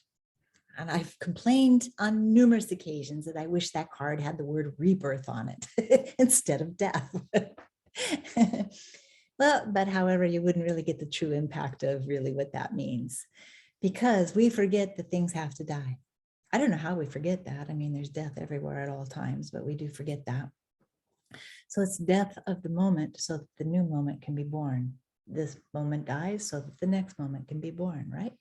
And I've complained on numerous occasions that I wish that card had the word rebirth on it instead of death. Well, but however, you wouldn't really get the true impact of really what that means, because we forget that things have to die. I don't know how we forget that. I mean, there's death everywhere at all times, but we do forget that. So it's death of the moment so that the new moment can be born. This moment dies so that the next moment can be born, right?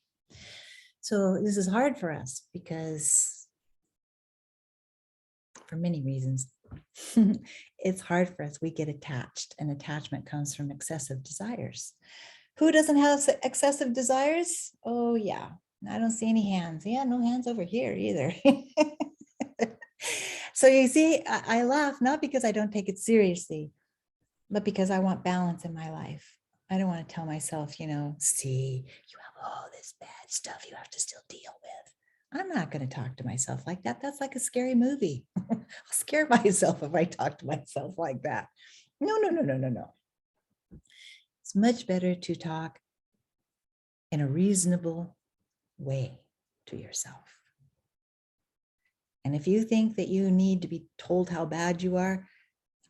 So this is hard for us because for many reasons, it's hard for us. We get attached, and attachment comes from excessive desires. Who doesn't have excessive desires? Oh yeah, I don't see any hands. Yeah, no hands over here either. So you see, I laugh not because I don't take it seriously, but because I want balance in my life. I don't want to tell myself, see, you have all this bad stuff you have to still deal with. I'm not going to talk to myself like that. That's like a scary movie. I'll scare myself if I talk to myself like that. No. It's much better to talk in a reasonable way to yourself. And if you think that you need to be told how bad you are,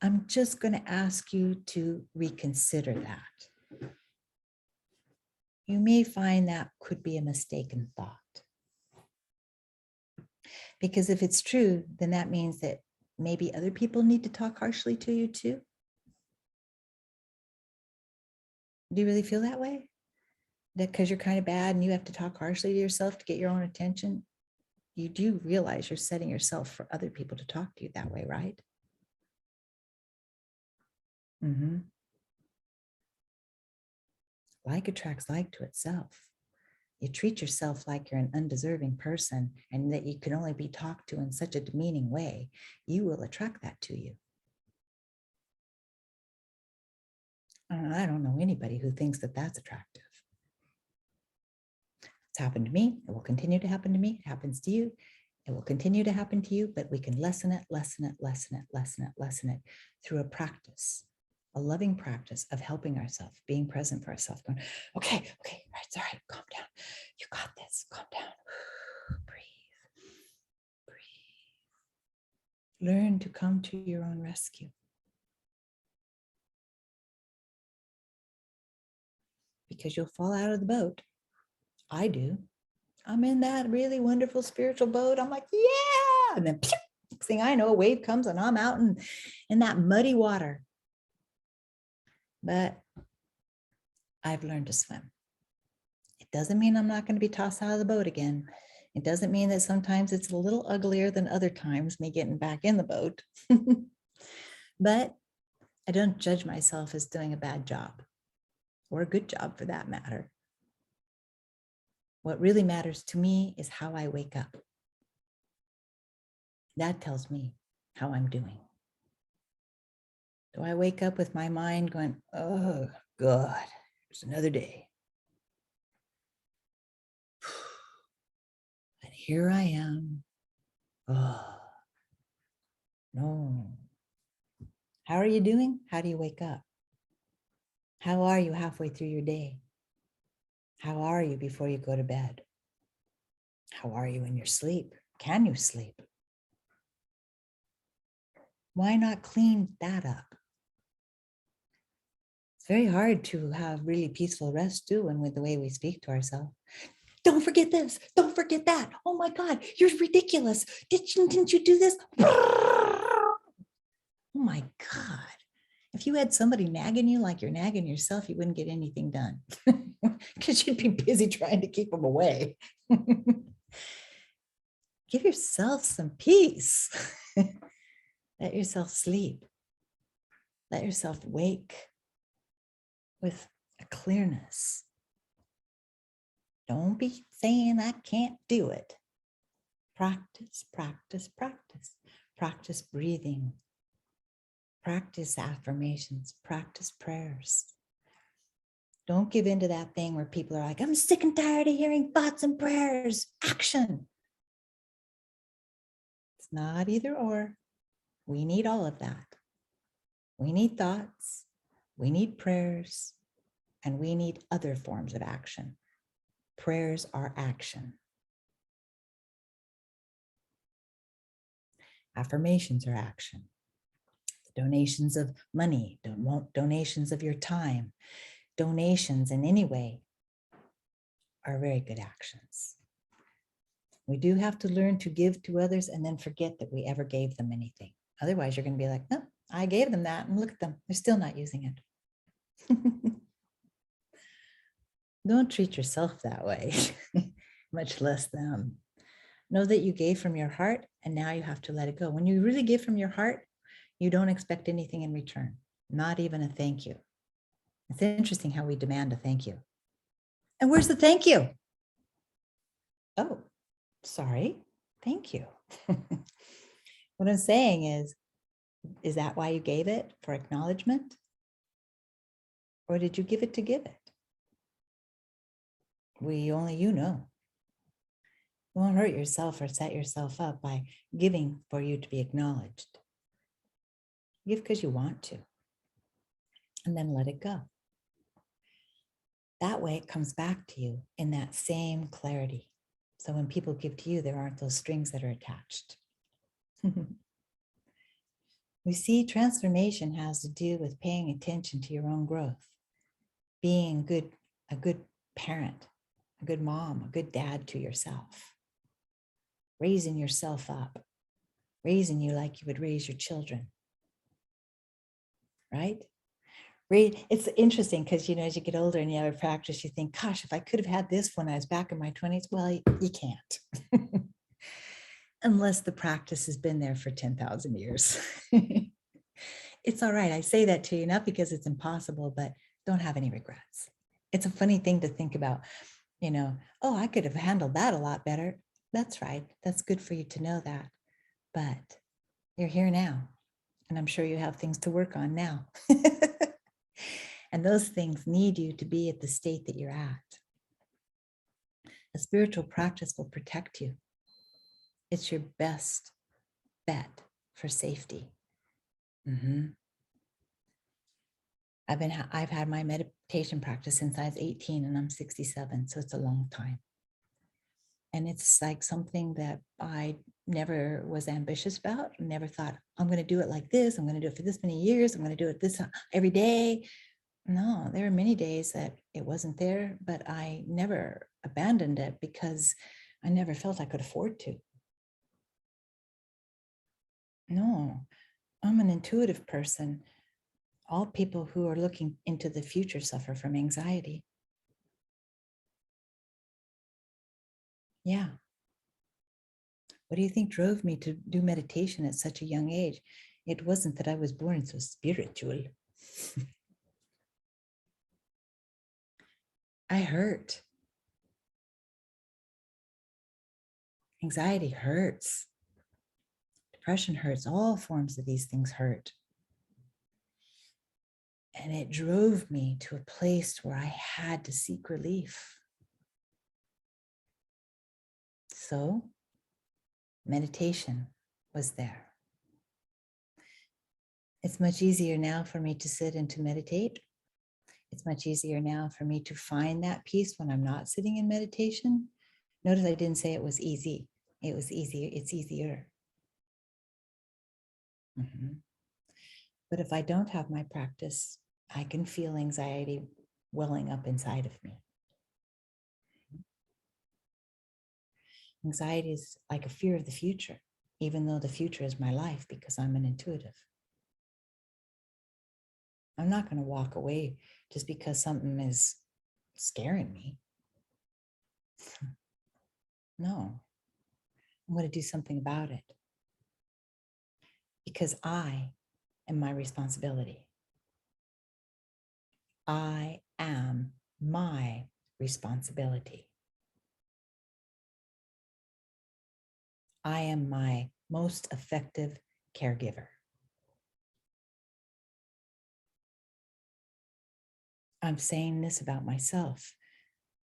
I'm just going to ask you to reconsider that. You may find that could be a mistaken thought. Because if it's true, then that means that maybe other people need to talk harshly to you too. Do you really feel that way? That because you're kind of bad and you have to talk harshly to yourself to get your own attention? You do realize you're setting yourself for other people to talk to you that way, right? Mm-hmm. Like attracts like to itself. You treat yourself like you're an undeserving person and that you can only be talked to in such a demeaning way, you will attract that to you. I don't know anybody who thinks that that's attractive. It's happened to me. It will continue to happen to me. It happens to you. It will continue to happen to you, but we can lessen it through a practice, a loving practice of helping ourselves, being present for ourselves, going, okay, right, it's all right, calm down. You got this, calm down. Breathe. Learn to come to your own rescue. Because you'll fall out of the boat. I do. I'm in that really wonderful spiritual boat. I'm like, yeah. And then next thing I know, a wave comes and I'm out in that muddy water. But I've learned to swim. It doesn't mean I'm not going to be tossed out of the boat again. It doesn't mean that sometimes it's a little uglier than other times, me getting back in the boat. But I don't judge myself as doing a bad job or a good job for that matter. What really matters to me is how I wake up. That tells me how I'm doing. Do I wake up with my mind going, oh God, it's another day. And here I am. Oh, no. How are you doing? How do you wake up? How are you halfway through your day? How are you before you go to bed? How are you in your sleep? Can you sleep? Why not clean that up? It's very hard to have really peaceful rest too, and with the way we speak to ourselves. Don't forget this. Don't forget that. Oh my God, you're ridiculous. Didn't you do this? Oh my God. If you had somebody nagging you like you're nagging yourself, you wouldn't get anything done because you'd be busy trying to keep them away. Give yourself some peace. Let yourself sleep. Let yourself wake with a clearness. Don't be saying I can't do it. Practice, practice, practice. Practice breathing. Practice affirmations. Practice prayers. Don't give in to that thing where people are like, I'm sick and tired of hearing thoughts and prayers. Action. It's not either or. We need all of that. We need thoughts. We need prayers. And we need other forms of action. Prayers are action. Affirmations are action. Donations of money, donations of your time, donations in any way are very good actions. We do have to learn to give to others and then forget that we ever gave them anything. Otherwise, you're going to be like, no, I gave them that and look at them. They're still not using it. Don't treat yourself that way, much less them. Know that you gave from your heart and now you have to let it go. When you really give from your heart, you don't expect anything in return, not even a thank you. It's interesting how we demand a thank you. And where's the thank you? Oh, sorry, thank you. What I'm saying is that why you gave it, for acknowledgement? Or did you give it to give it? Only you know. You won't hurt yourself or set yourself up by giving for you to be acknowledged. Give because you want to, and then let it go. That way it comes back to you in that same clarity. So when people give to you, there aren't those strings that are attached. We see transformation has to do with paying attention to your own growth, being a good parent, a good mom, a good dad to yourself, raising yourself up, raising you like you would raise your children, right? It's interesting because, as you get older and you have a practice, you think, gosh, if I could have had this when I was back in my 20s, well, you can't. Unless the practice has been there for 10,000 years. It's all right. I say that to you, not because it's impossible, but don't have any regrets. It's a funny thing to think about, oh, I could have handled that a lot better. That's right. That's good for you to know that. But you're here now. And I'm sure you have things to work on now. And those things need you to be at the state that you're at. A spiritual practice will protect you. It's your best bet for safety. I've had my meditation practice since I was 18 and I'm 67, so it's a long time. And it's like something that I never was ambitious about, never thought, I'm going to do it like this, I'm going to do it for this many years, I'm going to do it this every day. No, there were many days that it wasn't there, but I never abandoned it because I never felt I could afford to. No, I'm an intuitive person. All people who are looking into the future suffer from anxiety. Yeah. What do you think drove me to do meditation at such a young age? It wasn't that I was born so spiritual. I hurt. Anxiety hurts. Depression hurts. All forms of these things hurt. And it drove me to a place where I had to seek relief. So meditation was there. It's much easier now for me to sit and to meditate. It's much easier now for me to find that peace when I'm not sitting in meditation. Notice I didn't say it was easy. It was easier. It's easier. But if I don't have my practice, I can feel anxiety welling up inside of me. Anxiety is like a fear of the future, even though the future is my life because I'm an intuitive. I'm not going to walk away just because something is scaring me. No, I'm going to do something about it because I am my responsibility. I am my responsibility. I am my most effective caregiver. I'm saying this about myself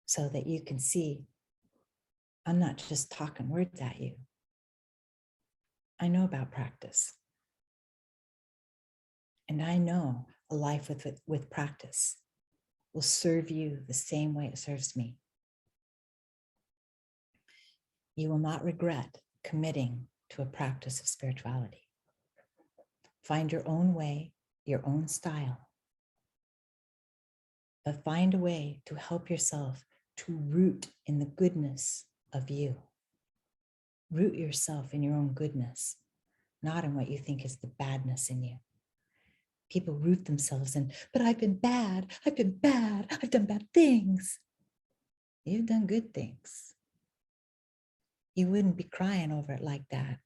so that you can see I'm not just talking words at you. I know about practice. And I know a life with practice will serve you the same way it serves me. You will not regret committing to a practice of spirituality. Find your own way, your own style. But find a way to help yourself to root in the goodness of you. Root yourself in your own goodness, not in what you think is the badness in you. People root themselves in, but I've been bad, I've done bad things. You've done good things. You wouldn't be crying over it like that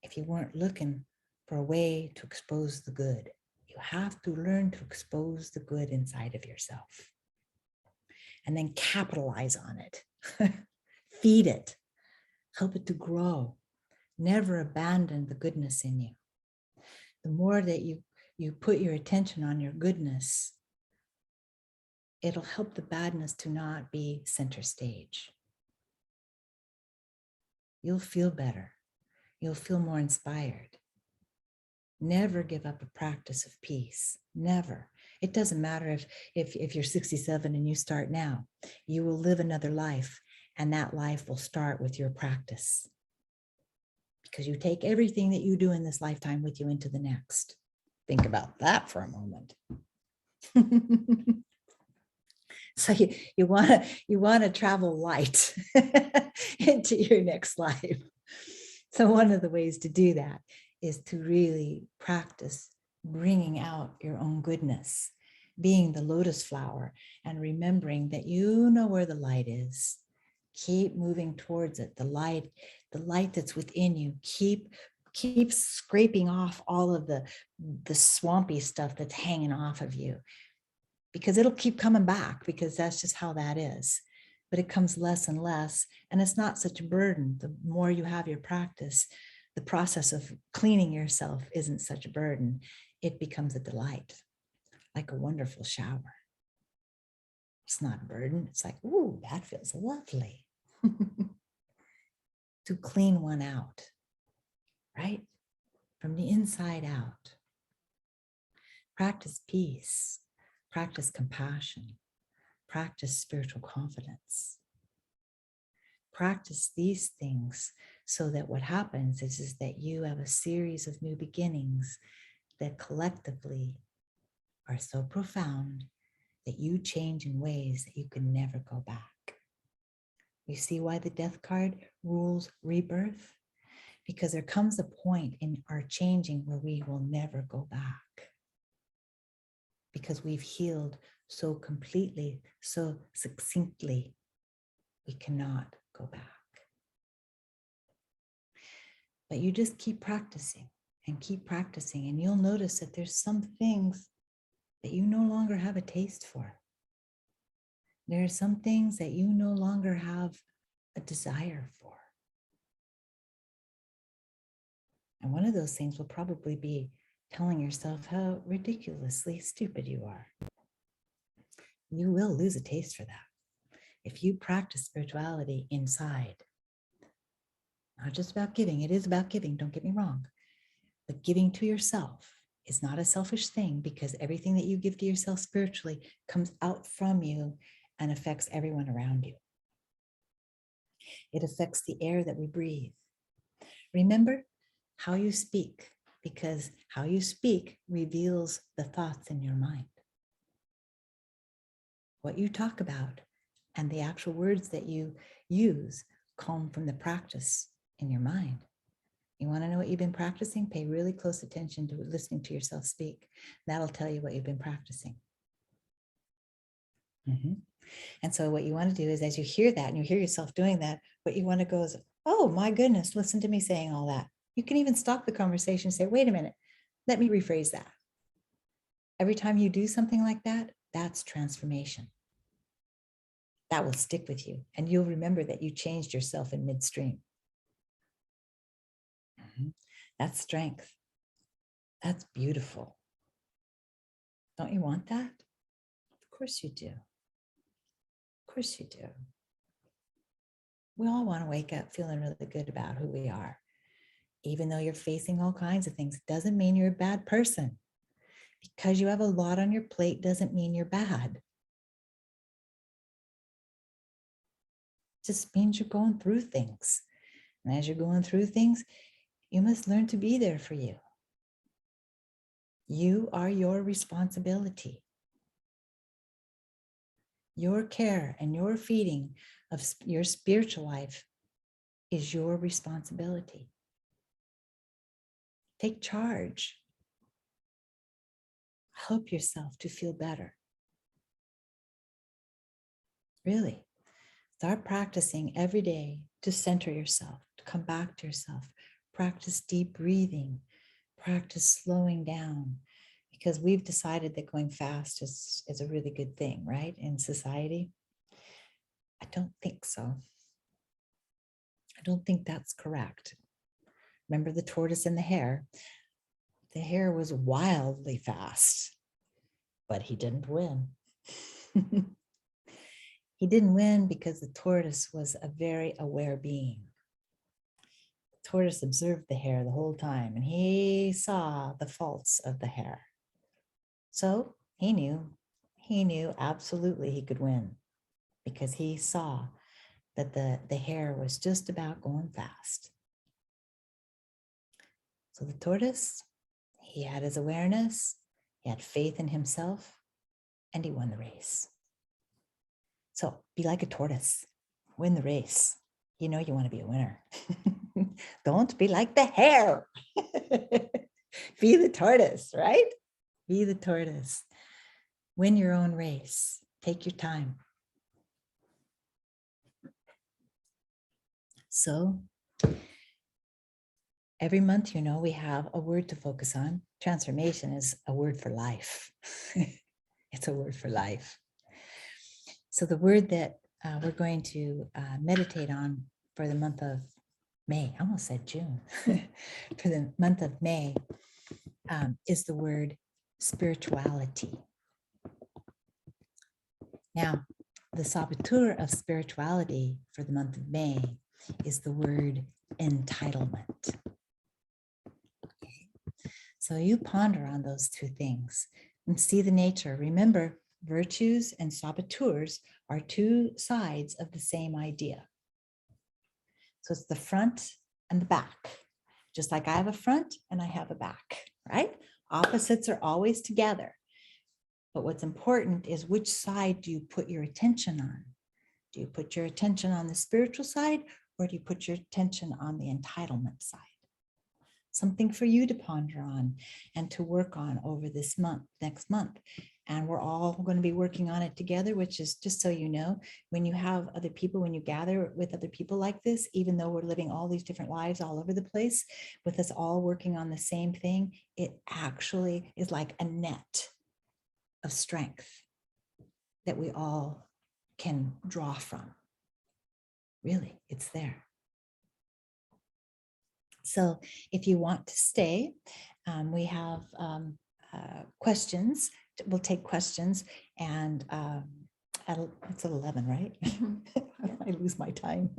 if you weren't looking for a way to expose the good. You have to learn to expose the good inside of yourself and then capitalize on it. Feed it, help it to grow. Never abandon the goodness in you. The more that you put your attention on your goodness, it'll help the badness to not be center stage. You'll feel better. You'll feel more inspired. Never give up a practice of peace. Never. It doesn't matter if you're 67 and you start now. You will live another life, and that life will start with your practice. Because you take everything that you do in this lifetime with you into the next. Think about that for a moment. So you want to travel light into your next life. So one of the ways to do that is to really practice bringing out your own goodness. being the lotus flower and remembering that you know where the light is. Keep moving towards it. The light that's within you. Keep scraping off all of the swampy stuff that's hanging off of you, because it'll keep coming back, because that's just how that is. But it comes less and less, and it's not such a burden. The more you have your practice, the process of cleaning yourself isn't such a burden. It becomes a delight, like a wonderful shower. It's not a burden. It's like, ooh, that feels lovely. To clean one out, right? From the inside out. Practice peace, practice compassion, practice spiritual confidence. Practice these things so that what happens is that you have a series of new beginnings that collectively are so profound that you change in ways that you can never go back. You see why the death card rules rebirth? Because there comes a point in our changing where we will never go back. Because we've healed so completely, so succinctly, we cannot go back. But you just keep practicing, and you'll notice that there's some things that you no longer have a taste for. There are some things that you no longer have a desire for. And one of those things will probably be telling yourself how ridiculously stupid you are. You will lose a taste for that if you practice spirituality inside. Not just about giving, it is about giving, don't get me wrong. But giving to yourself is not a selfish thing, because everything that you give to yourself spiritually comes out from you and affects everyone around you. It affects the air that we breathe. Remember how you speak, because how you speak reveals the thoughts in your mind. What you talk about and the actual words that you use come from the practice in your mind. You want to know what you've been practicing? Pay really close attention to listening to yourself speak. That'll tell you what you've been practicing. And so what you want to do is, as you hear that and you hear yourself doing that, what you want to go is, oh my goodness, listen to me saying all that. You can even stop the conversation and say, wait a minute, let me rephrase that. Every time you do something like that, that's transformation. That will stick with you, and you'll remember that you changed yourself in midstream. That's strength. That's beautiful. Don't you want that? Of course you do. Of course you do. We all want to wake up feeling really good about who we are. Even though you're facing all kinds of things, doesn't mean you're a bad person. Because you have a lot on your plate doesn't mean you're bad. It just means you're going through things. And as you're going through things, you must learn to be there for you. You are your responsibility. Your care and your feeding of your spiritual life is your responsibility. Take charge. Help yourself to feel better. Really. Start practicing every day to center yourself, to come back to yourself. Practice deep breathing. Practice slowing down. Because we've decided that going fast is a really good thing, right? In society. I don't think so. I don't think that's correct. Remember the tortoise and the hare? The hare was wildly fast, but he didn't win. He didn't win because the tortoise was a very aware being. The tortoise observed the hare the whole time, and he saw the faults of the hare. So he knew absolutely he could win, because he saw that the hare was just about going fast. So the tortoise, he had his awareness, he had faith in himself, and he won the race. So be like a tortoise, win the race. You know you want to be a winner. Don't be like the hare. Be the tortoise, right? Be the tortoise. Win your own race. Take your time. So every month, you know, we have a word to focus on. Transformation is a word for life. It's a word for life. So the word that we're going to meditate on for the month of May, I almost said June, for the month of May is the word spirituality. Now, the saboteur of spirituality for the month of May is the word entitlement. Okay. So you ponder on those two things and see the nature. Remember, virtues and saboteurs are two sides of the same idea. So it's the front and the back. Just like I have a front and I have a back, right? Opposites are always together. But what's important is which side do you put your attention on? Do you put your attention on the spiritual side, or do you put your attention on the entitlement side? Something for you to ponder on and to work on over this month, next month. And we're all going to be working on it together, which is, just so you know, when you have other people, when you gather with other people like this, even though we're living all these different lives all over the place, with us all working on the same thing, it actually is like a net of strength that we all can draw from. Really, it's there. So if you want to stay, we have questions. We'll take questions, and it's at 11, right? I lose my time.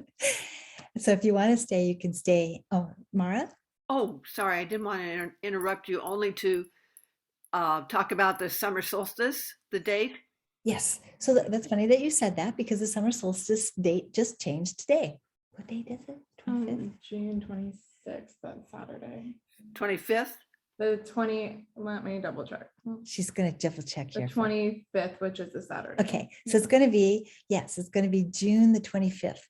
So if you want to stay, you can stay. Oh, Mara? Oh, sorry, I didn't want to interrupt you, only to talk about the summer solstice, the date. Yes. So that's funny that you said that, because the summer solstice date just changed today. What date is it? 25th? June 26th, that's Saturday. 25th? The 20, let me double check. She's going to double check The here. 25th, which is the Saturday. Okay. So it's going to be, yes, it's going to be June the 25th.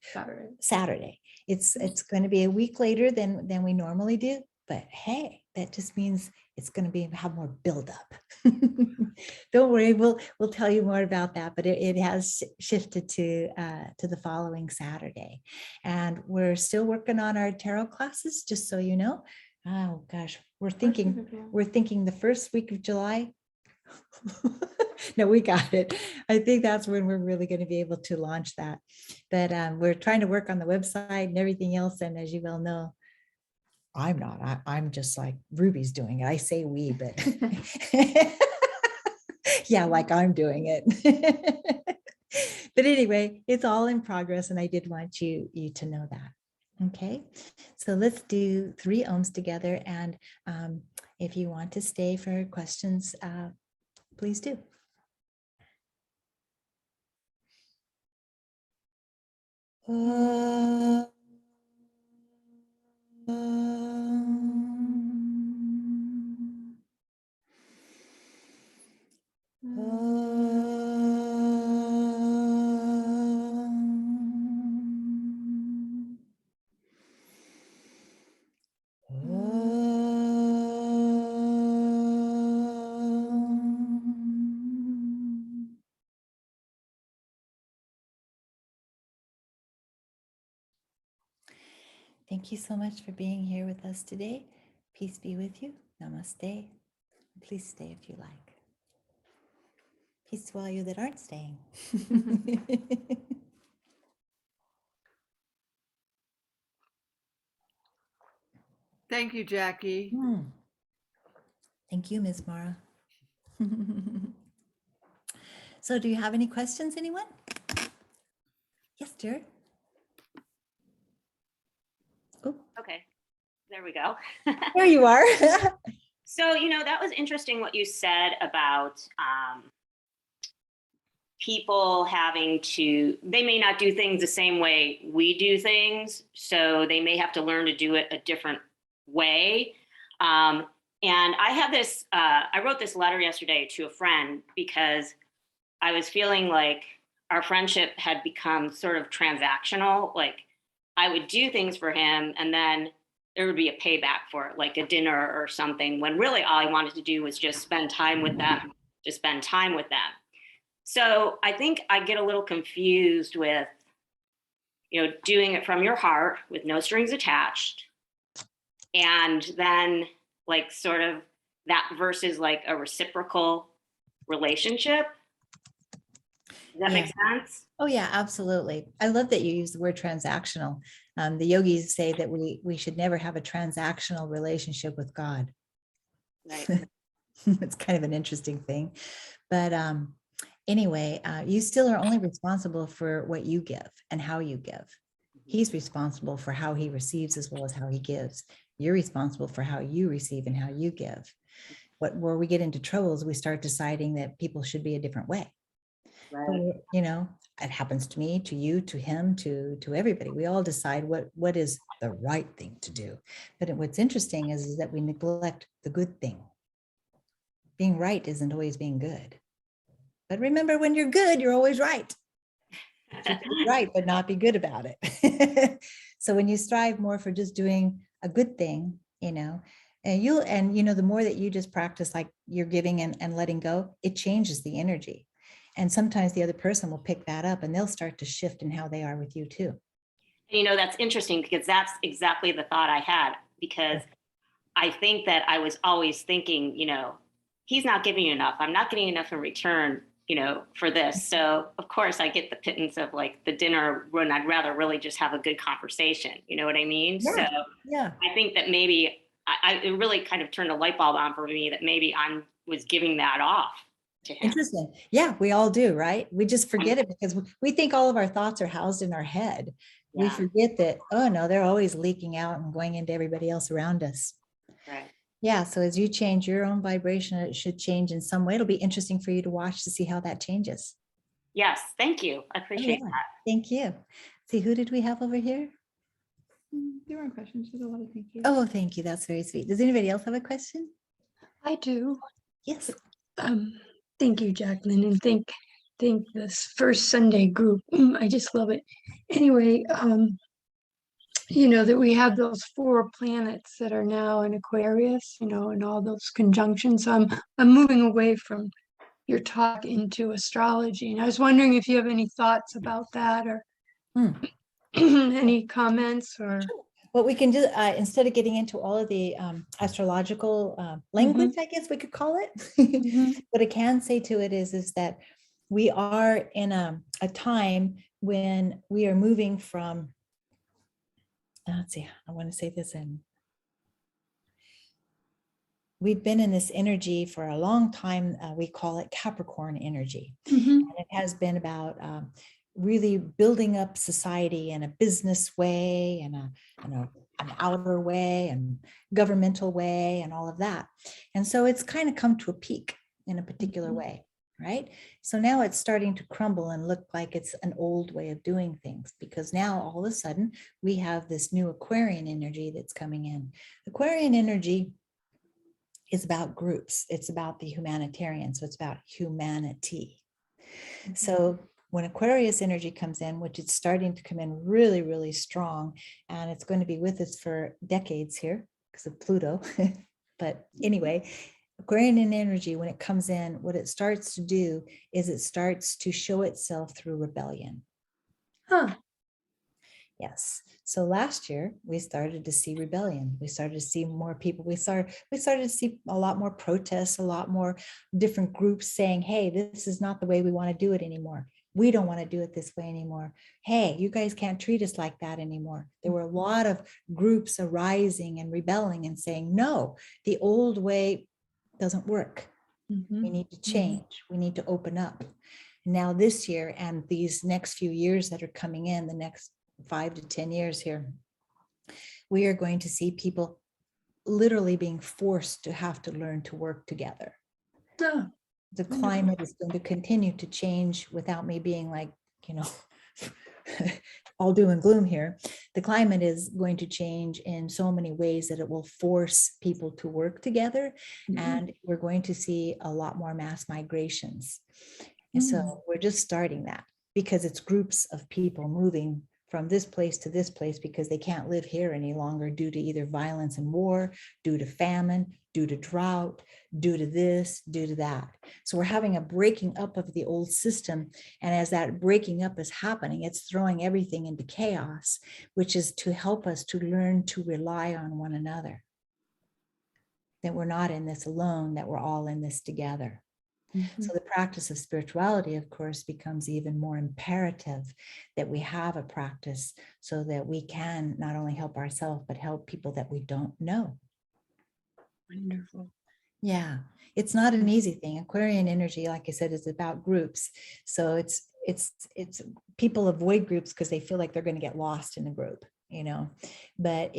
Saturday. It's going to be a week later than we normally do. But hey, that just means it's going to have more buildup. Don't worry, we'll tell you more about that. But it has shifted to the following Saturday, and we're still working on our tarot classes. Just so you know, oh gosh, we're thinking the first week of July. No, we got it. I think that's when we're really going to be able to launch that. But we're trying to work on the website and everything else. And as you well know, I'm not. I'm just like Ruby's doing it. I say we, but yeah, like I'm doing it. But anyway, it's all in progress, and I did want you to know that. Okay, so let's do 3 ohms together. And if you want to stay for questions, please do. Thank you so much for being here with us today. Peace be with you. Namaste. Please stay if you like. Peace to all you that aren't staying. Thank you, Jackie. Thank you, Ms. Mara. So do you have any questions, anyone? Yes, Jared. Oh, okay, there we go. there you are. So, that was interesting what you said about people having to, they may not do things the same way we do things, so they may have to learn to do it a different way. And I had this, I wrote this letter yesterday to a friend because I was feeling like our friendship had become sort of transactional. Like I would do things for him and then there would be a payback for it, like a dinner or something, when really all I wanted to do was just spend time with them, So I think I get a little confused with, doing it from your heart with no strings attached. And then like sort of that versus like a reciprocal relationship. Does that Yeah. make sense? Oh yeah, absolutely. I love that you use the word transactional. The yogis say that we should never have a transactional relationship with God. Right. It's kind of an interesting thing. But anyway, you still are only responsible for what you give and how you give. He's responsible for how he receives as well as how he gives. You're responsible for how you receive and how you give. Where we get into trouble is we start deciding that people should be a different way. Right. It happens to me, to you, to him, to everybody. We all decide what is the right thing to do. But what's interesting is that we neglect the good thing. Being right isn't always being good. But remember, when you're good, you're always right. You can be right, but not be good about it. So when you strive more for just doing a good thing, and the more that you just practice like you're giving and letting go, it changes the energy. And sometimes the other person will pick that up and they'll start to shift in how they are with you too. That's interesting because that's exactly the thought I had, because I think that I was always thinking, he's not giving you enough. I'm not getting enough in return, for this. So of course I get the pittance of like the dinner when I'd rather really just have a good conversation. You know what I mean? Yeah. So Yeah. I think that maybe it really kind of turned a light bulb on for me that maybe I was giving that off to him. Interesting. Yeah, we all do, right? We just forget it because we think all of our thoughts are housed in our head. We Yeah. forget that, oh no, they're always leaking out and going into everybody else around us. Right. Yeah, so as you change your own vibration, it should change in some way. It'll be interesting for you to watch to see how that changes. Yes, thank you. I Oh, appreciate yeah. that. Thank you. See, who did we have over here? There weren't questions. There's a lot of thank you. Oh, thank you. That's very sweet. Does anybody else have a question? I do. Yes. Thank you, Jacqueline, and thank this first Sunday group. I just love it. Anyway, that we have those 4 planets that are now in Aquarius, and all those conjunctions. So I'm moving away from your talk into astrology, and I was wondering if you have any thoughts about that or any comments or. What we can do, instead of getting into all of the astrological language, I guess we could call it, what I can say to it is that we are in a time when we are moving from, let's see, I want to say this in. We've been in this energy for a long time. We call it Capricorn energy. And it has been about really building up society in a business way and an outer way and governmental way and all of that. And so it's kind of come to a peak in a particular way, right? So now it's starting to crumble and look like it's an old way of doing things, because now all of a sudden we have this new Aquarian energy that's coming in. Aquarian energy is about groups. It's about the humanitarian. So it's about humanity. So when Aquarius energy comes in, which it's starting to come in really, really strong, and it's going to be with us for decades here because of Pluto. But anyway, Aquarian energy, when it comes in, what it starts to do is it starts to show itself through rebellion. Yes. So last year we started to see rebellion. We started to see more people. We started to see a lot more protests, a lot more different groups saying, hey, this is not the way we want to do it anymore. We don't want to do it this way anymore. Hey, you guys can't treat us like that anymore. There were a lot of groups arising and rebelling and saying, no, the old way doesn't work. We need to change. We need to open up. Now this year and these next few years that are coming in, the next 5 to 10 years here, we are going to see people literally being forced to have to learn to work together. The climate is going to continue to change without me being like, all doom and gloom here. The climate is going to change in so many ways that it will force people to work together. And we're going to see a lot more mass migrations. And so we're just starting that because it's groups of people moving from this place to this place because they can't live here any longer due to either violence and war, due to famine, due to drought, due to this, due to that. So we're having a breaking up of the old system. And as that breaking up is happening, it's throwing everything into chaos, which is to help us to learn to rely on one another. That we're not in this alone, that we're all in this together. So the practice of spirituality, of course, becomes even more imperative that we have a practice so that we can not only help ourselves, but help people that we don't know. Wonderful. Yeah, it's not an easy thing. Aquarian energy, like I said, is about groups. So it's people avoid groups because they feel like they're going to get lost in a group, you know. But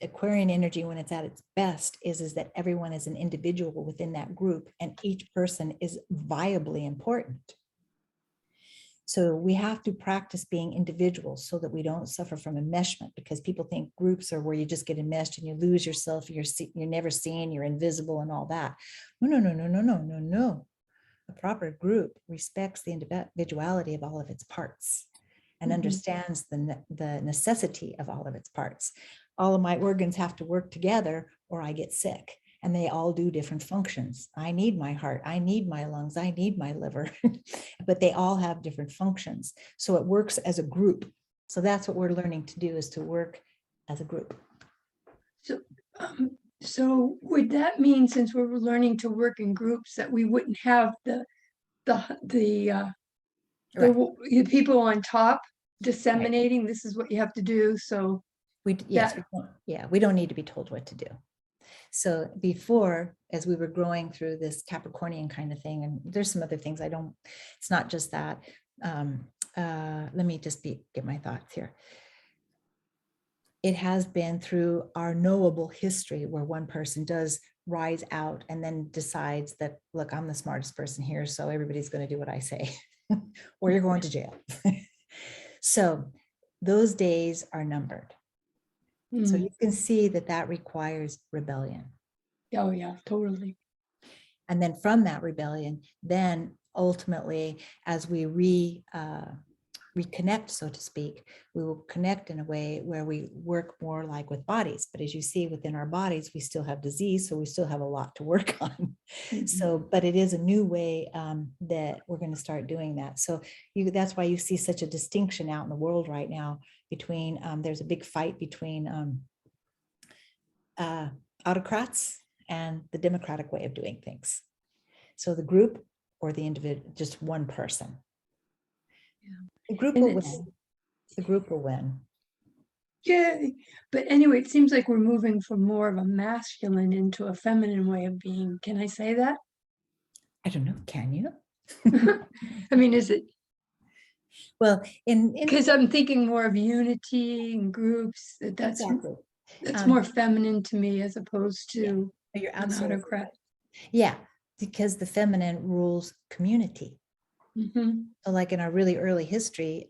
Aquarian energy, when it's at its best, is that everyone is an individual within that group, and each person is viably important. So we have to practice being individuals so that we don't suffer from enmeshment, because people think groups are where you just get enmeshed and you lose yourself, you're never seen, you're invisible and all that. No. A proper group respects the individuality of all of its parts and understands the necessity of all of its parts. All of my organs have to work together or I get sick. And they all do different functions. I need my heart, I need my lungs, I need my liver, but they all have different functions. So it works as a group. So that's what we're learning to do, is to work as a group. So would that mean, since we're learning to work in groups, that we wouldn't have the people on top disseminating, this is what you have to do? So we don't need to be told what to do. So before, as we were growing through this Capricornian kind of thing, and there's some other things it's not just that. Let me just get my thoughts here. It has been through our knowable history where one person does rise out and then decides that, look, I'm the smartest person here, so everybody's going to do what I say, or you're going to jail. So those days are numbered. So you can see that requires rebellion. Oh yeah, totally. And then from that rebellion, then ultimately, as we reconnect, so to speak, we will connect in a way where we work more like with bodies. But as you see, within our bodies, we still have disease, so we still have a lot to work on. So, but it is a new way that we're going to start doing that. So that's why you see such a distinction out in the world right now between, there's a big fight between autocrats and the democratic way of doing things. So the group or the individual, just one person. The group will win. The group will win. Yeah, but anyway, it seems like we're moving from more of a masculine into a feminine way of being. Can I say that? I don't know. Can you? I mean, is it? Well, because I'm thinking more of unity and groups. That's exactly. It's more feminine to me as opposed to you're an autocrat. Yeah, because the feminine rules community. So like in our really early history,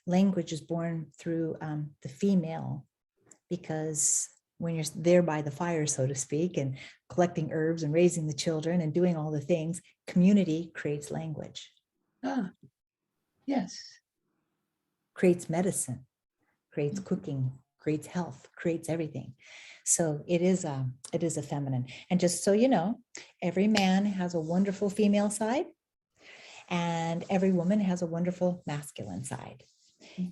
language is born through the female, because when you're there by the fire, so to speak, and collecting herbs and raising the children and doing all the things, community creates language. Ah, yes. Creates medicine, creates cooking, creates health, creates everything. So it is a feminine. And just so you know, every man has a wonderful female side, and every woman has a wonderful masculine side.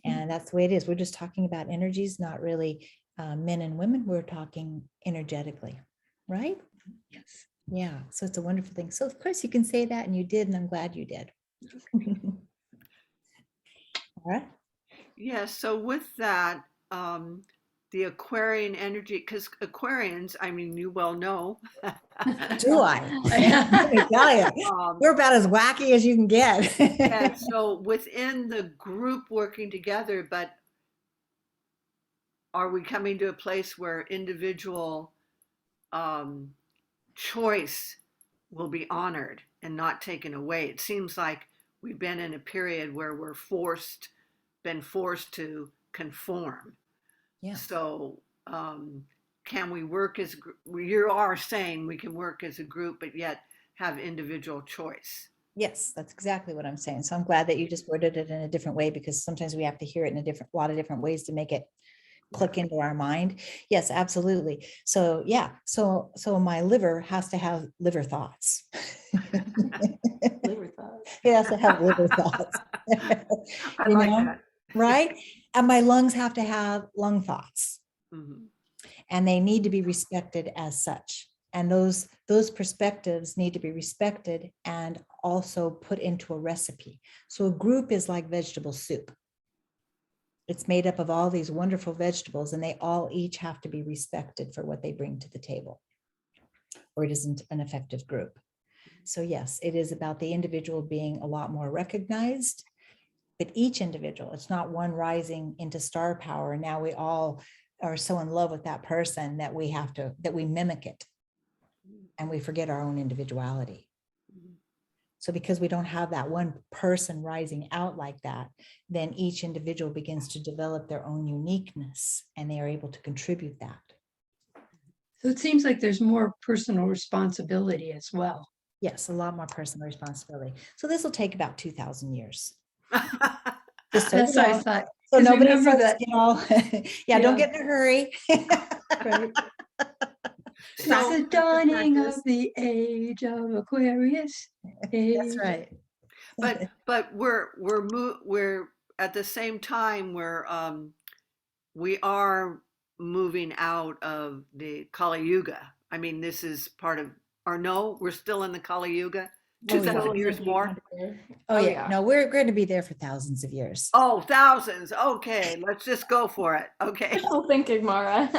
And that's the way it is. We're just talking about energies, not really men and women. We're talking energetically, right? Yes. Yeah. So it's a wonderful thing. So of course you can say that, and you did, and I'm glad you did. All right. Yeah, so with that, the Aquarian energy, because Aquarians, I mean, you well know. Do I? Let me tell you, we're about as wacky as you can get. Yeah, so within the group working together, but are we coming to a place where individual choice will be honored and not taken away? It seems like we've been in a period where we're been forced to conform. Yeah. So can we work as, you are saying we can work as a group, but yet have individual choice? Yes, that's exactly what I'm saying. So I'm glad that you just worded it in a different way, because sometimes we have to hear it in a lot of different ways to make it click into our mind. Yes, absolutely. So yeah, so my liver has to have liver thoughts. Liver thoughts. It has to have liver thoughts. I You like know? that. Right? And my lungs have to have lung thoughts, Mhm. and they need to be respected as such. And those perspectives need to be respected and also put into a recipe. So a group is like vegetable soup. It's made up of all these wonderful vegetables, and they all each have to be respected for what they bring to the table, or it isn't an effective group. So yes, it is about the individual being a lot more recognized, but each individual, it's not one rising into star power. And now we all are so in love with that person that we mimic it, and we forget our own individuality. So because we don't have that one person rising out like that, then each individual begins to develop their own uniqueness, and they are able to contribute that. So it seems like there's more personal responsibility as well. Yes, a lot more personal responsibility. So this will take about 2,000 years. Mhm. Just so That's you what I know. thought. So 'Cause nobody remember says, that- you know, yeah, don't get in a hurry. Right. It's So- the dawning of the age of Aquarius. That's Age. right. But we're at the same time we are moving out of the Kali Yuga. I mean, this is part of, or no, we're still in the Kali Yuga. Oh, yeah. 2,000 years more. Oh, yeah. No, we're going to be there for thousands of years. Oh, thousands. Okay, let's just go for it. Okay. Wishful thinking, Mara.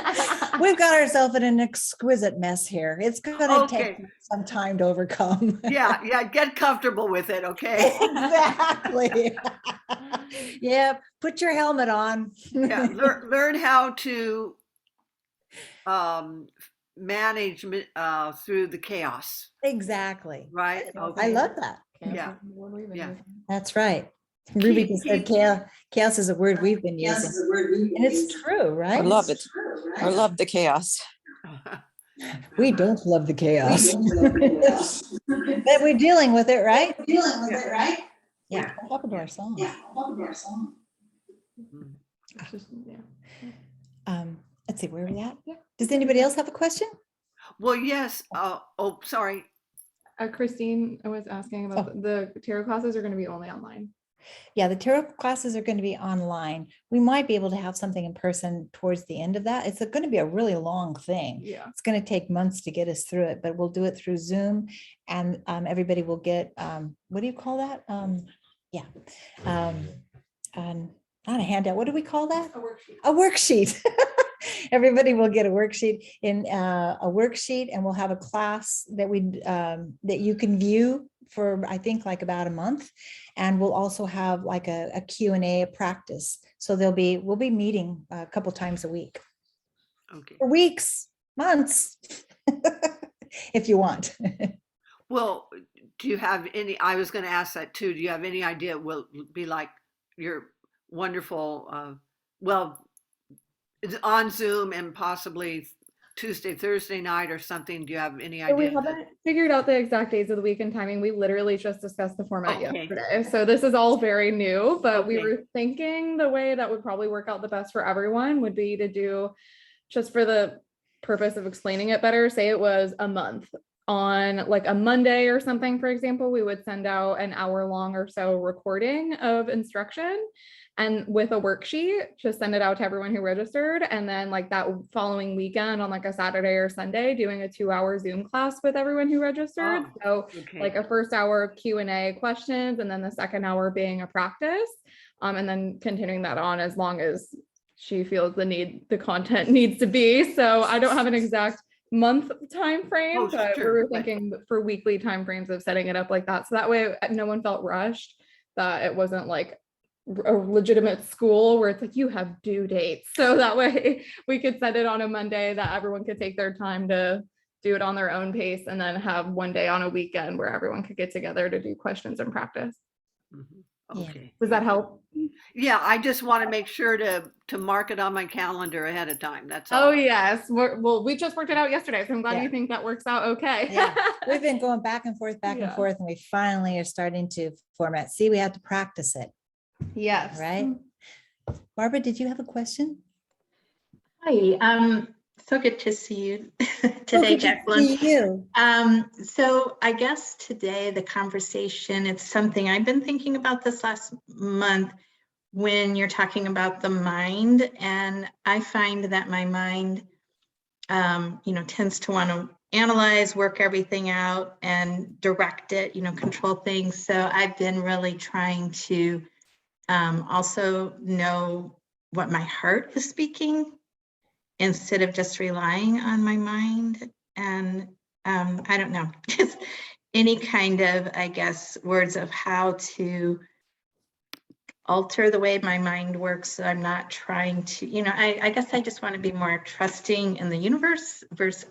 We've got ourselves in an exquisite mess here. It's going to take Okay. some time to overcome. Yeah, get comfortable with it, okay? Exactly. Yeah, put your helmet on. Yeah, learn how to manage through the chaos, Exactly. right? I Okay. love that. Yeah. Yeah. That's right. Ruby just said chaos is a word we've been Chaos using. is a word we've been And it's using. true, right? I love it. I love the chaos. We don't love the We chaos. don't love the chaos. But we're dealing with it, right? Dealing with it, right? Yeah. Welcome to our song. Yeah. Welcome to our song. Mhm. It's just, yeah. Let's see, where are we at? Yeah. Does anybody else have a question? Well, yes. Oh, sorry. Christine was asking about the tarot classes are going to be only online. Yeah, the tarot classes are going to be online. We might be able to have something in person towards the end of that. It's going to be a really long thing. Yeah. It's going to take months to get us through it, but we'll do it through Zoom, and everybody will get, what do you call that? Not a handout. What do we call that? A worksheet. A worksheet. Everybody will get a worksheet and we'll have a class that that you can view for, I think, like about a month. And we'll also have like a Q&A, a practice. So we'll be meeting a couple times a week, Okay. for weeks, months, if you want. Well, do you have any, I was going to ask that too. Do you have any idea will be like your wonderful, well, it's on Zoom and possibly Tuesday, Thursday night or something? Do you have any So we idea? haven't figured out the exact days of the week and timing. We literally just discussed the format Okay. yesterday. So this is all very new, but we Okay. were thinking the way that would probably work out the best for everyone would be to do, just for the purpose of explaining it better, say it was a month. On like a Monday or something, for example, we would send out an hour-long or so recording of instruction, and with a worksheet, just send it out to everyone who registered. And then like that following weekend on like a Saturday or Sunday, doing a 2-hour Zoom class with everyone who registered. Oh, So okay. like a first hour of Q&A questions, and then the second hour being a practice. And then continuing that on as long as she feels the content needs to be. So I don't have an exact month time frame, Oh, but sure, we were but- thinking for weekly time frames of setting it up like that. So that way no one felt rushed, that it wasn't like a legitimate school where it's like you have due dates. So that way we could set it on a Monday that everyone could take their time to do it on their own pace, and then have one day on a weekend where everyone could get together to do questions and practice. Mhm. Yeah. Okay. Does that help? Yeah, I just want to make sure to mark it on my calendar ahead of time. That's all. Oh yes. Well, we just worked it out yesterday, so I'm glad Yeah. you think that works out okay. Yeah. We've been going back and forth, Yeah. and we finally are starting to format. See, we have to practice it, Yes. right? Barbara, did you have a question? Hi, so good to see you So today, good to Jacqueline. see you. So I guess today the conversation, it's something I've been thinking about this last month when you're talking about the mind, and I find that my mind, tends to want to analyze, work everything out and direct it, control things. So I've been really trying to also know what my heart is speaking instead of just relying on my mind. And I don't know, just any kind of, I guess, words of how to alter the way my mind works. So I'm not trying to, I guess I just want to be more trusting in the universe versus,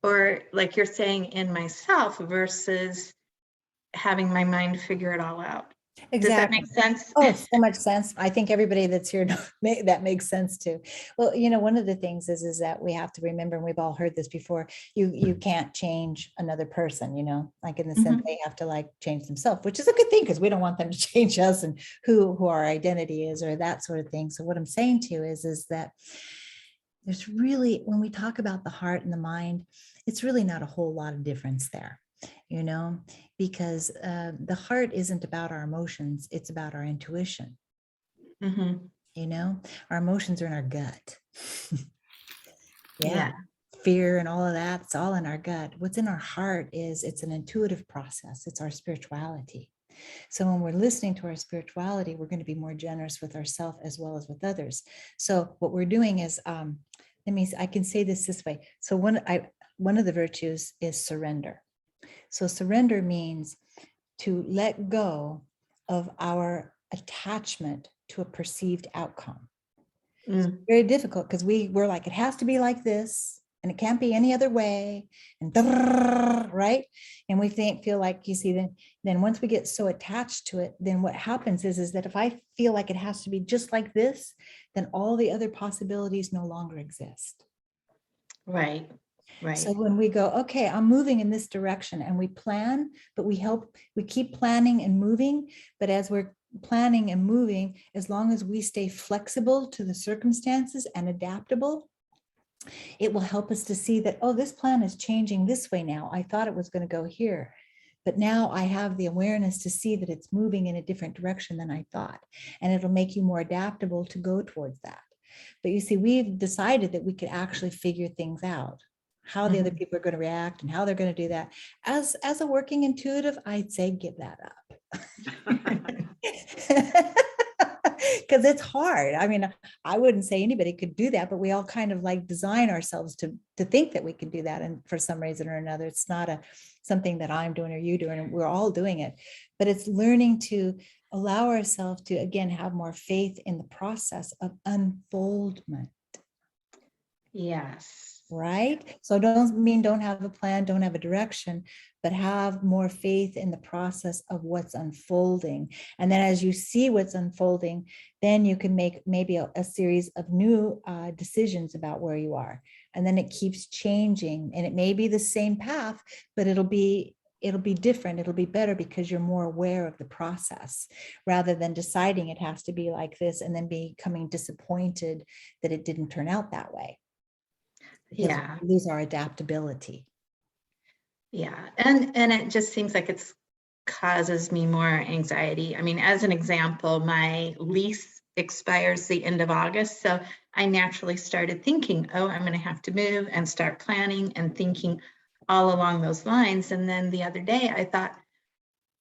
or like you're saying, in myself versus having my mind figure it all out. Does that Exactly. make sense? Oh, so much sense. I think everybody that's here that makes sense too. Well, one of the things is that we have to remember, and we've all heard this before, you can't change another person, like in the sense they have to like change themselves, which is a good thing because we don't want them to change us and who our identity is or that sort of thing. So what I'm saying to you is that there's really, when we talk about the heart and the mind, it's really not a whole lot of difference there, because the heart isn't about our emotions, it's about our intuition. Our emotions are in our gut. Yeah. Fear and all of that, it's all in our gut. What's in our heart it's an intuitive process. It's our spirituality. So when we're listening to our spirituality, we're going to be more generous with ourselves as well as with others. So what we're doing is, I can say this way. So one of the virtues is surrender. So surrender means to let go of our attachment to a perceived outcome. It's very difficult because we're like, it has to be like this and it can't be any other way, and right? And we feel like, you see, then once we get so attached to it, then what happens is that if I feel like it has to be just like this, then all the other possibilities no longer exist. Right. So when we go, okay, I'm moving in this direction, and we plan, but we keep planning and moving. But as we're planning and moving, as long as we stay flexible to the circumstances and adaptable, it will help us to see that, oh, this plan is changing this way now. I thought it was going to go here, but now I have the awareness to see that it's moving in a different direction than I thought. And it'll make you more adaptable to go towards that. But you see, we've decided that we could actually figure things out, how the other people are going to react and how they're going to do that. As a working intuitive, I'd say give that up. Because it's hard. I mean, I wouldn't say anybody could do that, but we all kind of like design ourselves to think that we can do that. And for some reason or another, it's not something that I'm doing or you doing, and we're all doing it. But it's learning to allow ourselves to, again, have more faith in the process of unfoldment. Yes. Right? So don't have a plan, don't have a direction, but have more faith in the process of what's unfolding. And then as you see what's unfolding, then you can make maybe a series of new decisions about where you are. And then it keeps changing, and it may be the same path, but it'll be different. It'll be better because you're more aware of the process rather than deciding it has to be like this and then becoming disappointed that it didn't turn out that way. Yeah. We lose our adaptability. Yeah. And it just seems like it's causes me more anxiety. I mean, as an example, my lease expires the end of August. So I naturally started thinking, oh, I'm going to have to move, and start planning and thinking all along those lines. And then the other day I thought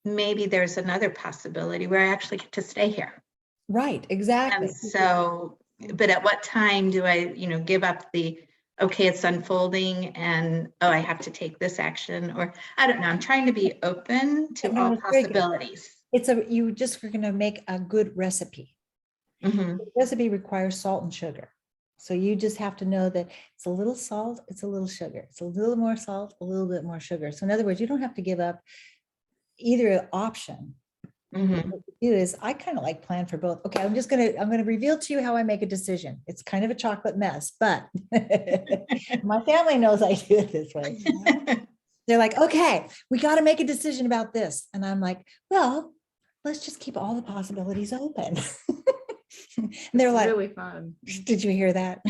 maybe there's another possibility where I actually get to stay here. Right. Exactly. And so, but at what time do I, give up the, okay, it's unfolding and, oh, I have to take this action, or I don't know. I'm trying to be open to No, all it's very good. possibilities. You just are going to make a good recipe. Mm-hmm. The recipe requires salt and sugar. So you just have to know that it's a little salt, it's a little sugar. It's a little more salt, a little bit more sugar. So in other words, you don't have to give up either option. Mm-hmm. What you do is I kind of like plan for both. Okay, I'm going to reveal to you how I make a decision. It's kind of a chocolate mess, but my family knows I do it this way. They're like, okay, we got to make a decision about this. And I'm like, well, let's just keep all the possibilities open. And they're It's like, really fun. did you hear that?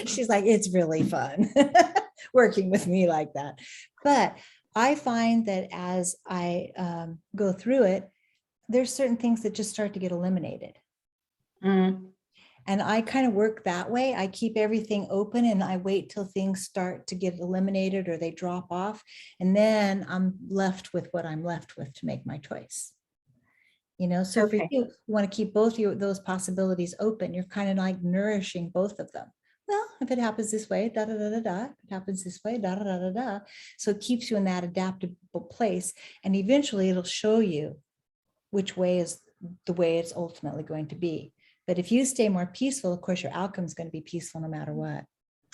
She's like, it's really fun working with me like that. But I find that as I go through it, there's certain things that just start to get eliminated. Mm, And I kind of work that way. I keep everything open and I wait till things start to get eliminated or they drop off. And then I'm left with what I'm left with to make my choice. So for Okay. you want to keep both those possibilities open. You're kind of like nourishing both of them. Well, if it happens this way, da da da da da. If it happens this way, da da da da da. So it keeps you in that adaptable place. And eventually it'll show you which way is the way it's ultimately going to be. But if you stay more peaceful, of course, your outcome is going to be peaceful no matter what.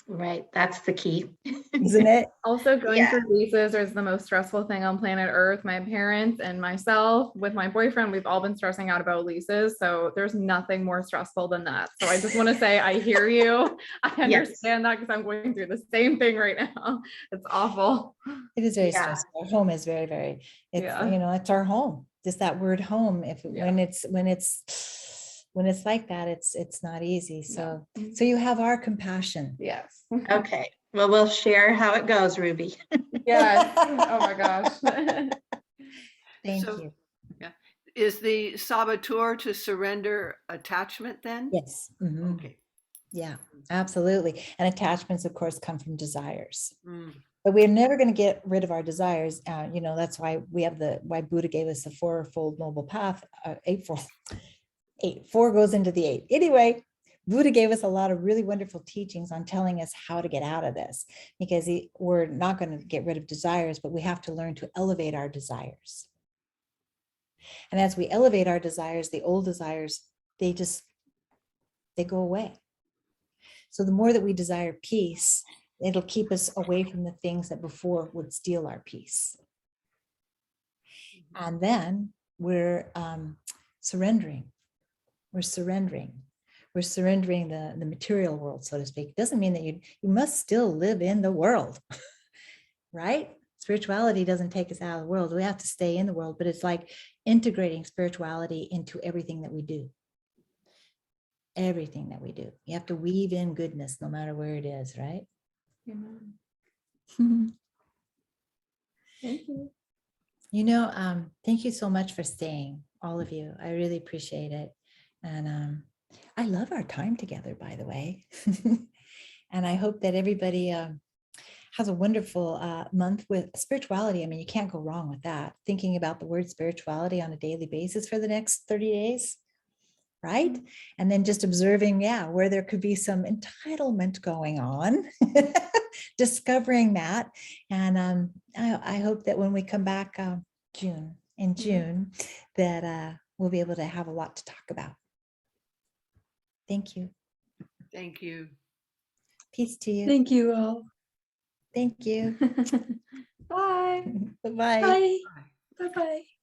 Right. That's the key. Isn't it? Also, going Yeah. through leases is the most stressful thing on planet Earth. My parents and myself, with my boyfriend, we've all been stressing out about leases. So there's nothing more stressful than that. So I just want to say, I hear you. I understand that because I'm going through the same thing right now. It's awful. It is very Yeah. stressful. Our home is very, very, it's, Yeah. it's our home. Just that word home. Yeah. When it's like that, it's not easy. So, Yeah. so you have our compassion. Yes. Okay. Well, we'll share how it goes, Ruby. Yes. Oh my gosh. Thank So, you. yeah. Is the saboteur to surrender attachment then? Yes. Mhm. Okay. Yeah, absolutely. And attachments, of course, come from desires. Mm. But we're never going to get rid of our desires. That's why we have why Buddha gave us the fourfold noble path, eightfold. 4 goes into the 8. Anyway, Buddha gave us a lot of really wonderful teachings on telling us how to get out of this, because we're not going to get rid of desires, but we have to learn to elevate our desires. And as we elevate our desires, the old desires, they go away. So the more that we desire peace, it'll keep us away from the things that before would steal our peace. And then we're surrendering. We're surrendering. We're surrendering the material world, so to speak. It doesn't mean that you must still live in the world, right? Spirituality doesn't take us out of the world. We have to stay in the world, but it's like integrating spirituality into everything that we do. Everything that we do. You have to weave in goodness no matter where it is, right? Amen. Thank you. Thank you so much for staying, all of you. I really appreciate it. And I love our time together, by the way. And I hope that everybody has a wonderful month with spirituality. I mean, you can't go wrong with that. Thinking about the word spirituality on a daily basis for the next 30 days, right? And then just observing, where there could be some entitlement going on, discovering that. And I hope that when we come back in June, that we'll be able to have a lot to talk about. Thank you. Thank you. Peace to you. Thank you all. Thank you. Bye. Bye-bye. Bye. Bye. Bye-bye.